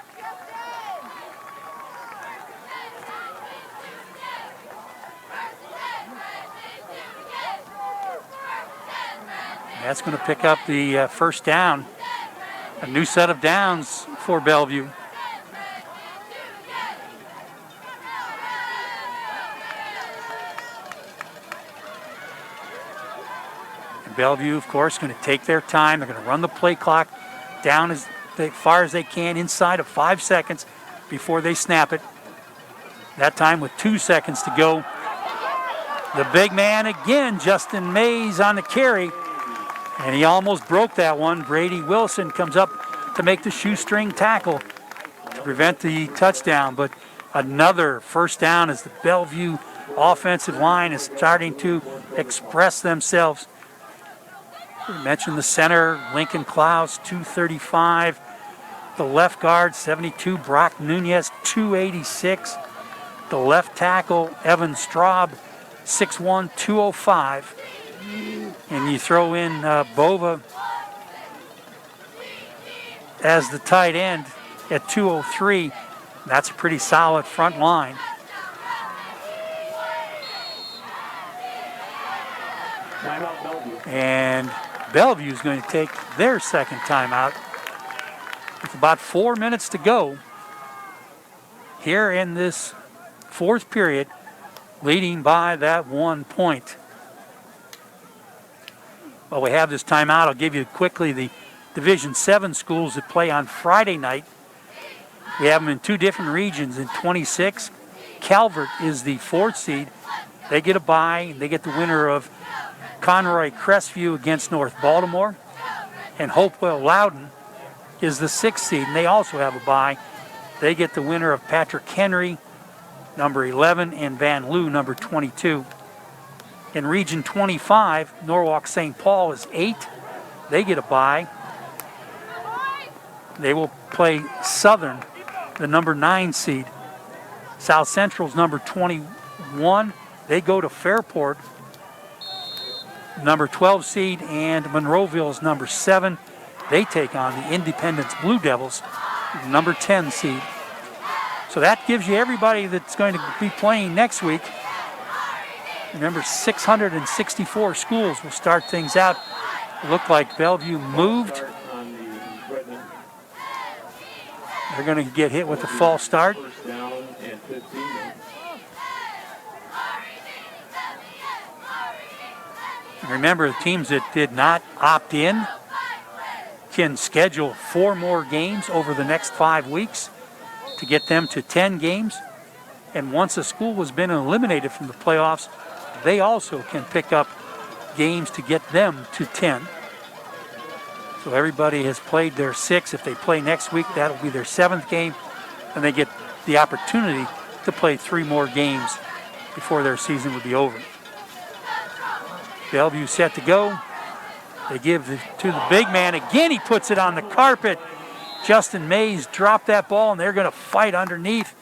That's going to pick up the first down. A new set of downs for Bellevue. And Bellevue, of course, going to take their time. They're going to run the play clock down as far as they can inside of 5 seconds before they snap it. That time with 2 seconds to go. The big man again, Justin Mays on the carry. And he almost broke that one. Brady Wilson comes up to make the shoestring tackle to prevent the touchdown. But another first down as the Bellevue offensive line is starting to express themselves. We mentioned the center, Lincoln Klaus, 235. The left guard, 72, Brock Nunez, 286. The left tackle, Evan Straub, 6'1", 205. And you throw in Bova as the tight end at 203. That's a pretty solid front line. And Bellevue is going to take their second timeout with about 4 minutes to go here in this fourth period, leading by that 1 point. While we have this timeout, I'll give you quickly the Division 7 schools that play on Friday night. We have them in 2 different regions. In 26, Calvert is the 4th seed. They get a bye. They get the winner of Conroy Crestview against North Baltimore. And Hopewell Loudon is the 6th seed, and they also have a bye. They get the winner of Patrick Henry, number 11, and Van Loo, number 22. In Region 25, Norwalk St. Paul is 8. They get a bye. They will play Southern, the number 9 seed. South Central's number 21. They go to Fairport, number 12 seed, and Monroeville's number 7. They take on the Independence Blue Devils, number 10 seed. So that gives you everybody that's going to be playing next week. Remember, 664 schools will start things out. It looked like Bellevue moved. They're going to get hit with a false start. And remember, the teams that did not opt in can schedule 4 more games over the next 5 weeks to get them to 10 games. And once a school has been eliminated from the playoffs, they also can pick up games to get them to 10. So everybody has played their 6. If they play next week, that'll be their 7th game, and they get the opportunity to play 3 more games before their season would be over. Bellevue set to go. They give to the big man. Again, he puts it on the carpet. Justin Mays dropped that ball, and they're going to fight underneath.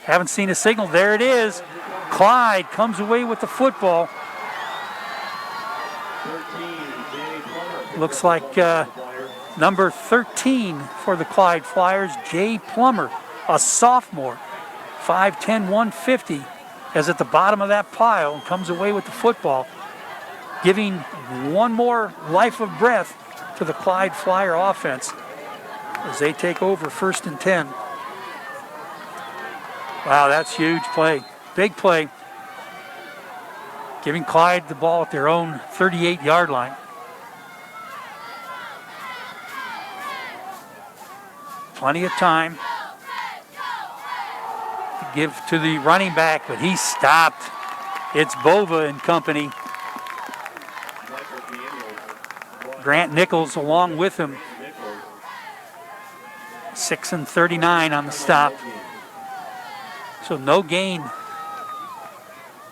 Haven't seen a signal. There it is. Clyde comes away with the football. Looks like number 13 for the Clyde Fliers, Jay Plummer, a sophomore, 5'10", 150, is at the bottom of that pile and comes away with the football, giving one more life of breath to the Clyde Flyer offense as they take over 1st and 10. Wow, that's huge play. Big play. Giving Clyde the ball at their own 38-yard line. Plenty of time to give to the running back, but he stopped. It's Bova and company. Grant Nichols along with him. 6:39 on the stop. So no gain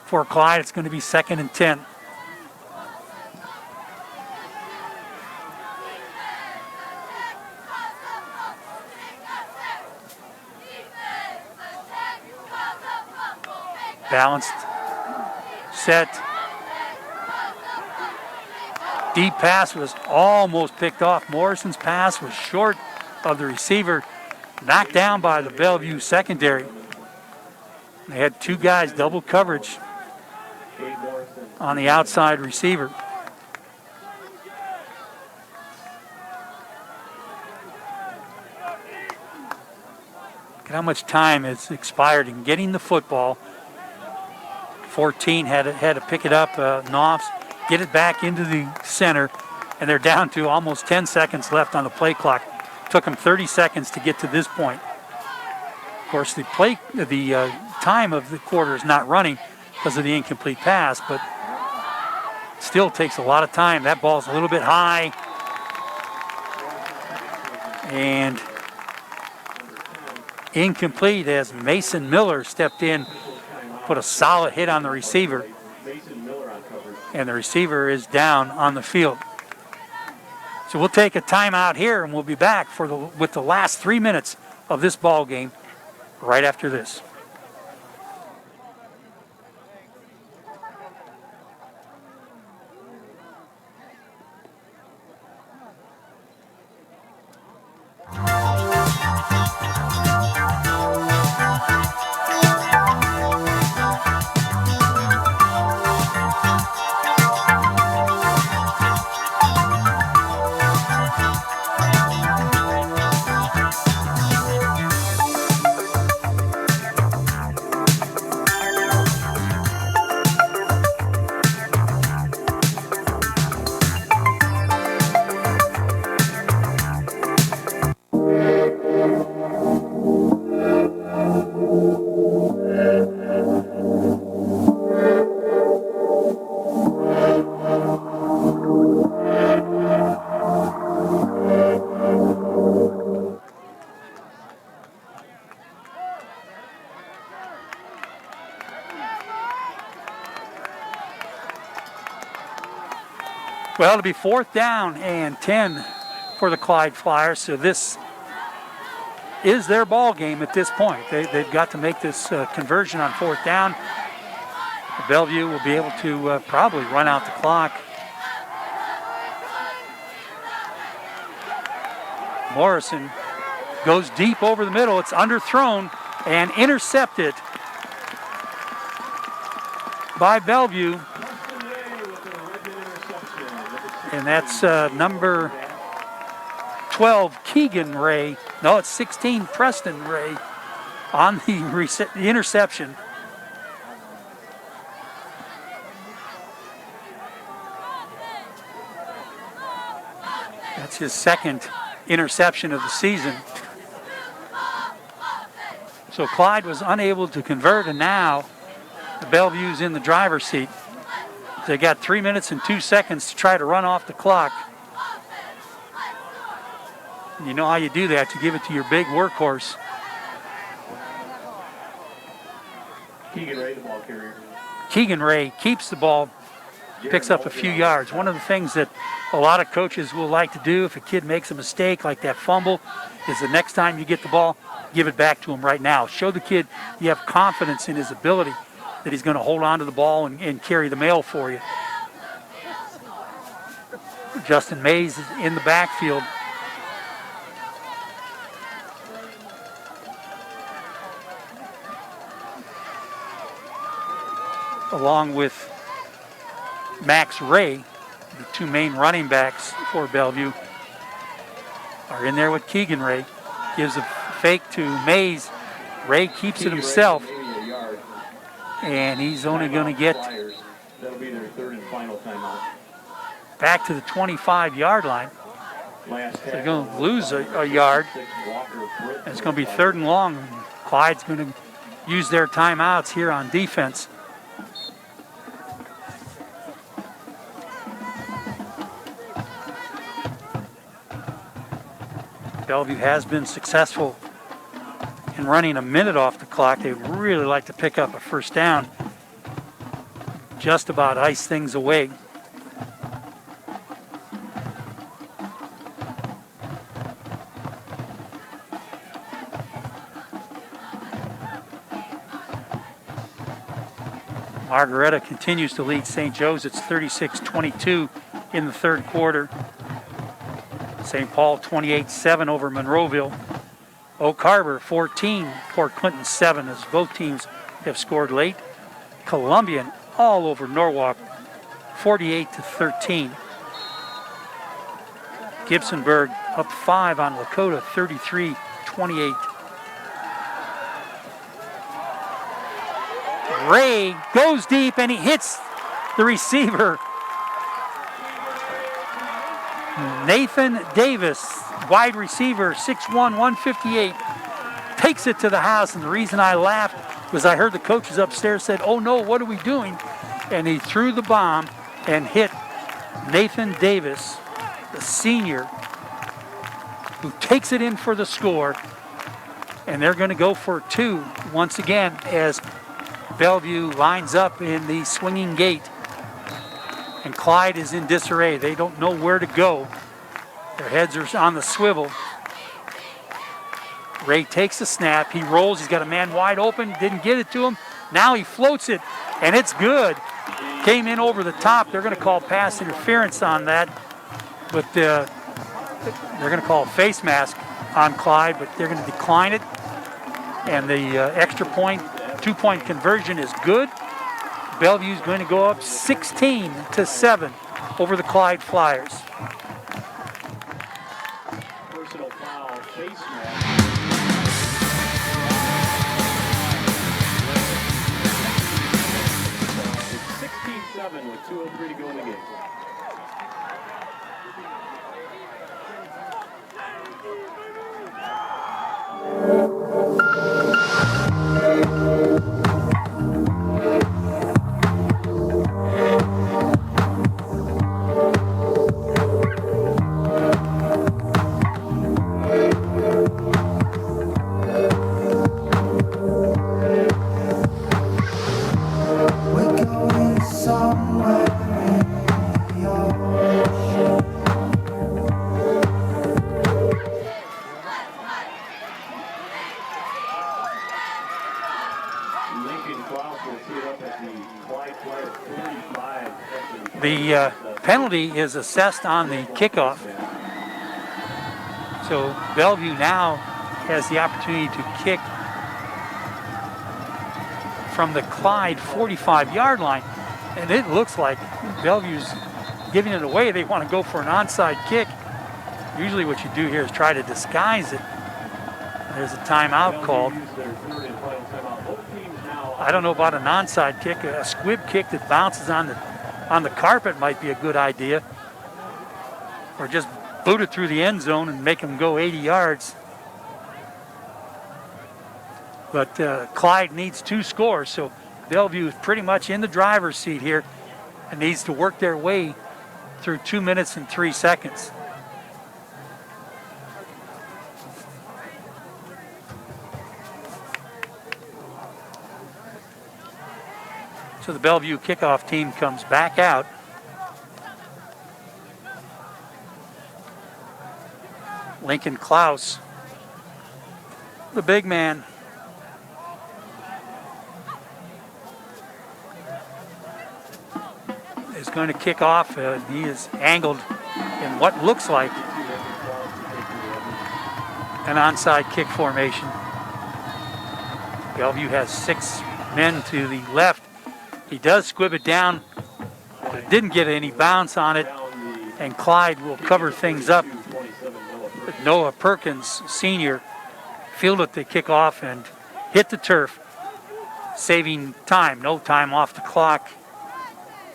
for Clyde. It's going to be 2nd and 10. Balanced, set. Deep pass was almost picked off. Morrison's pass was short of the receiver, knocked down by the Bellevue secondary. They had 2 guys double coverage on the outside receiver. Look at how much time has expired in getting the football. 14 had to pick it up, Knopfs, get it back into the center, and they're down to almost 10 seconds left on the play clock. Took them 30 seconds to get to this point. Of course, the time of the quarter is not running because of the incomplete pass, but still takes a lot of time. That ball's a little bit high, and incomplete as Mason Miller stepped in, put a solid hit on the receiver, and the receiver is down on the field. So we'll take a timeout here, and we'll be back with the last 3 minutes of this ball game right after this. Well, it'll be 4th down and 10 for the Clyde Fliers. So this is their ball game at this point. They've got to make this conversion on 4th down. Bellevue will be able to probably run out the clock. Morrison goes deep over the middle. It's underthrown and intercepted by Bellevue. And that's number 12, Keegan Ray. No, it's 16, Preston Ray on the interception. That's his 2nd interception of the season. So Clyde was unable to convert, and now the Bellevue's in the driver's seat. They got 3 minutes and 2 seconds to try to run off the clock. You know how you do that. You give it to your big workhorse. Keegan Ray, the ball carrier. Keegan Ray keeps the ball, picks up a few yards. One of the things that a lot of coaches will like to do if a kid makes a mistake like that fumble is the next time you get the ball, give it back to him right now. Show the kid you have confidence in his ability, that he's going to hold on to the ball and carry the mail for you. Justin Mays is in the backfield. Along with Max Ray, the 2 main running backs for Bellevue, are in there with Keegan Ray. Gives a fake to Mays. Ray keeps it himself. And he's only going to get That'll be their 3rd and final timeout. Back to the 25-yard line. So they're going to lose a yard. And it's going to be 3rd and long. Clyde's going to use their timeouts here on defense. Bellevue has been successful in running a minute off the clock. They really like to pick up a first down. Just about ice things away. Margaretta continues to lead St. Joe's. It's 36-22 in the third quarter. St. Paul 28-7 over Monroeville. Oak Harbor 14, Port Clinton 7, as both teams have scored late. Columbian all over Norwalk 48-13. Gibsonburg up 5 on Lakota 33-28. Ray goes deep and he hits the receiver. Nathan Davis, wide receiver, 6'1", 158, takes it to the house. And the reason I laughed was I heard the coaches upstairs said, "Oh no, what are we doing?" And he threw the bomb and hit Nathan Davis, the senior, who takes it in for the score. And they're going to go for 2 once again as Bellevue lines up in the swinging gate. And Clyde is in disarray. They don't know where to go. Their heads are on the swivel. Ray takes the snap. He rolls. He's got a man wide open. Didn't get it to him. Now he floats it, and it's good. Came in over the top. They're going to call pass interference on that. But they're going to call a face mask on Clyde, but they're going to decline it. And the extra point, 2-point conversion is good. Bellevue's going to go up 16-7 over the Clyde Fliers. Personal foul, face mask. 16-7 with 2:03 to go in the game. The penalty is assessed on the kickoff. So Bellevue now has the opportunity to kick from the Clyde 45-yard line. And it looks like Bellevue's giving it away. They want to go for an onside kick. Usually what you do here is try to disguise it. There's a timeout called. I don't know about an onside kick. A squib kick that bounces on the carpet might be a good idea. Or just boot it through the end zone and make them go 80 yards. But Clyde needs 2 scores, so Bellevue is pretty much in the driver's seat here and needs to work their way through 2 minutes and 3 seconds. So the Bellevue kickoff team comes back out. Lincoln Klaus, the big man. Is going to kick off. He is angled in what looks like an onside kick formation. Bellevue has 6 men to the left. He does squib it down, but didn't get any bounce on it, and Clyde will cover things up. Noah Perkins, senior, fielded the kickoff and hit the turf, saving time. No time off the clock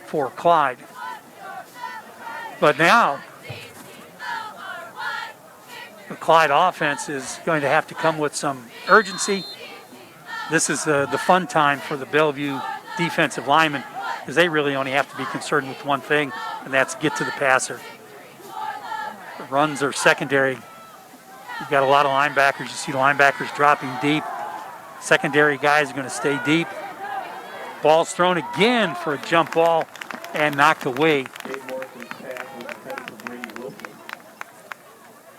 for Clyde. But now, the Clyde offense is going to have to come with some urgency. This is the fun time for the Bellevue defensive linemen, because they really only have to be concerned with one thing, and that's get to the passer. The runs are secondary You've got a lot of linebackers. You see linebackers dropping deep. Secondary guys are going to stay deep. Ball's thrown again for a jump ball and knocked away.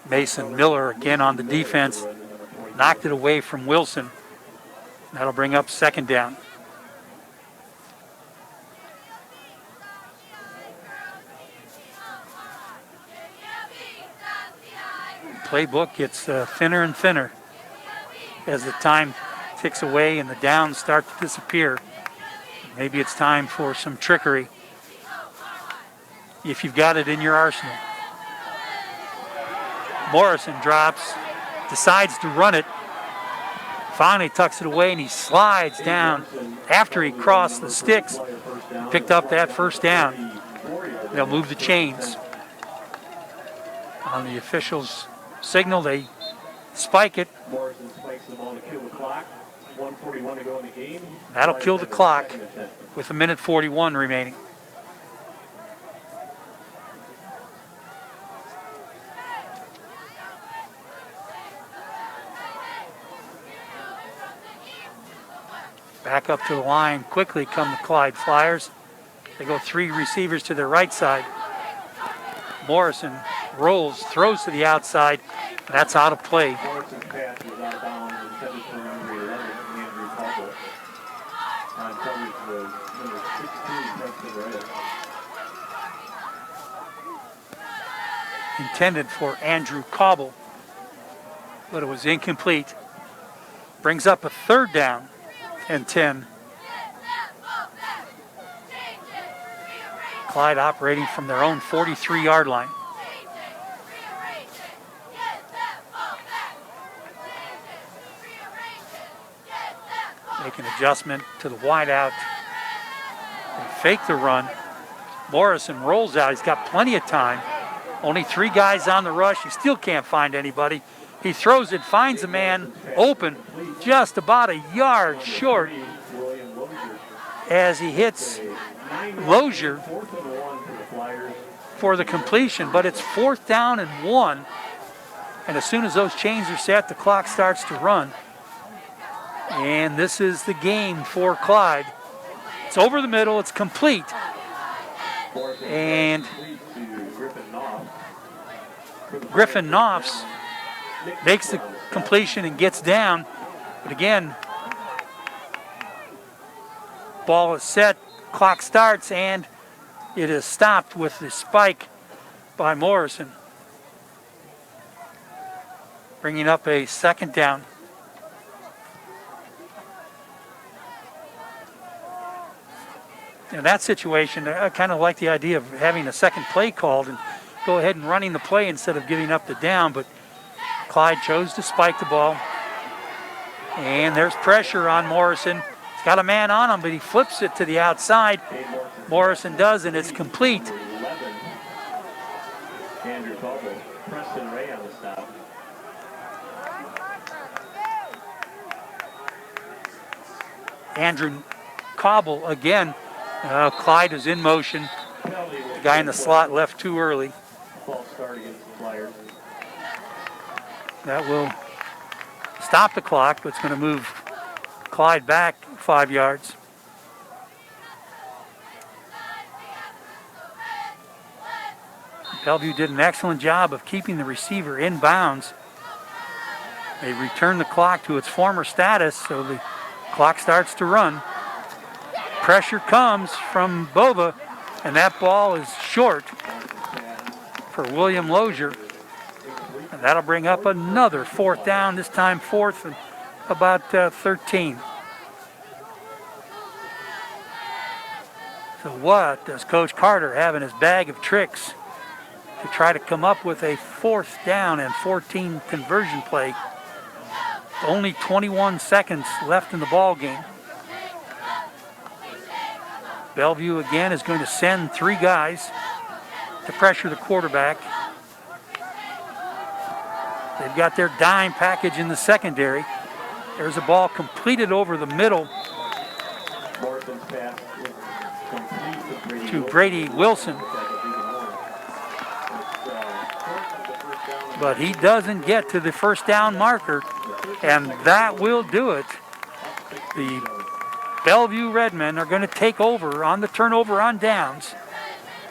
Mason Miller again on the defense. Knocked it away from Wilson. That'll bring up second down. Playbook gets thinner and thinner as the time ticks away and the downs start to disappear. Maybe it's time for some trickery if you've got it in your arsenal. Morrison drops, decides to run it, finally tucks it away, and he slides down after he crossed the sticks, picked up that first down. They'll move the chains. On the officials' signal, they spike it. Morrison spikes the ball to kill the clock. 1:41 to go in the game. That'll kill the clock with 1:41 remaining. Back up to the line quickly come the Clyde Fliers. They go 3 receivers to their right side. Morrison rolls, throws to the outside. That's out of play. Morrison's pass was out of bounds, intended for number 11, Andrew Caldwell. On coverage was number 16, Preston Ray. Intended for Andrew Cobble, but it was incomplete. Brings up a third down and 10. Clyde operating from their own 43-yard line. Make an adjustment to the wideout. They fake the run. Morrison rolls out. He's got plenty of time. Only 3 guys on the rush. He still can't find anybody. He throws it, finds a man open, just about a yard short as he hits Lozier for the completion. But it's 4th down and 1. And as soon as those chains are set, the clock starts to run. And this is the game for Clyde. It's over the middle. It's complete. And Griffin Knopfs makes the completion and gets down. But again, ball is set, clock starts, and it is stopped with the spike by Morrison. Bringing up a second down. In that situation, I kind of like the idea of having a second play called and go ahead and running the play instead of giving up the down, but Clyde chose to spike the ball. And there's pressure on Morrison. He's got a man on him, but he flips it to the outside. Morrison does, and it's complete. Andrew Caldwell, Preston Ray on the stop. Andrew Cobble again. Clyde is in motion. The guy in the slot left too early. False start against the Flyers. That will stop the clock, but it's going to move Clyde back 5 yards. Bellevue did an excellent job of keeping the receiver in bounds. They return the clock to its former status, so the clock starts to run. Pressure comes from Bova, and that ball is short for William Lozier. And that'll bring up another 4th down, this time 4th and about 13. So what does Coach Carter have in his bag of tricks to try to come up with a 4th down and 14 conversion play? Only 21 seconds left in the ball game. Bellevue again is going to send 3 guys to pressure the quarterback. They've got their dime package in the secondary. There's a ball completed over the middle to Brady Wilson. but he doesn't get to the first down marker, and that will do it. The Bellevue Redmen are going to take over on the turnover on downs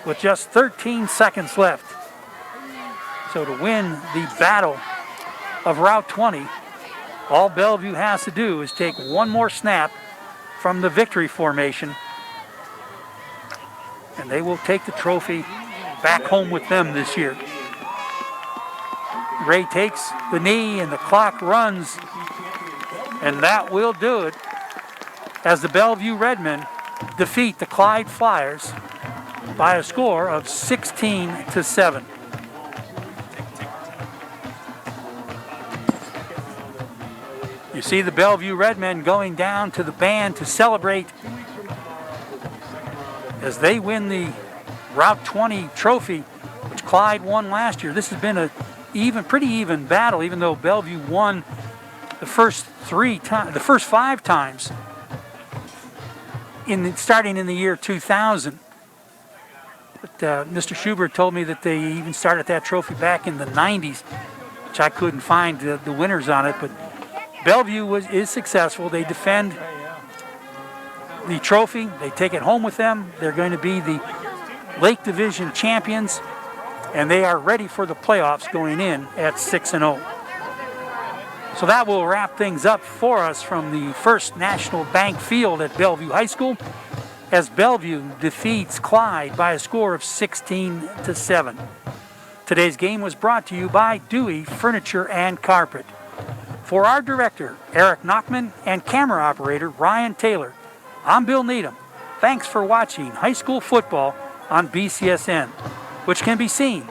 with just 13 seconds left. So to win the battle of Route 20, all Bellevue has to do is take one more snap from the victory formation, and they will take the trophy back home with them this year. Ray takes the knee and the clock runs, and that will do it as the Bellevue Redmen defeat the Clyde Fliers by a score of 16-7. You see the Bellevue Redmen going down to the band to celebrate as they win the Route 20 trophy, which Clyde won last year. This has been a pretty even battle, even though Bellevue won the first 5 times starting in the year 2000. But Mr. Schubert told me that they even started that trophy back in the 90s, which I couldn't find the winners on it. But Bellevue is successful. They defend the trophy. They take it home with them. They're going to be the Lake Division champions, and they are ready for the playoffs going in at 6-0. So that will wrap things up for us from the First National Bank Field at Bellevue High School as Bellevue defeats Clyde by a score of 16-7. Today's game was brought to you by Dewey Furniture and Carpet. For our director, Eric Nachman, and camera operator, Ryan Taylor, I'm Bill Needham. Thanks for watching high school football on BCSN, which can be seen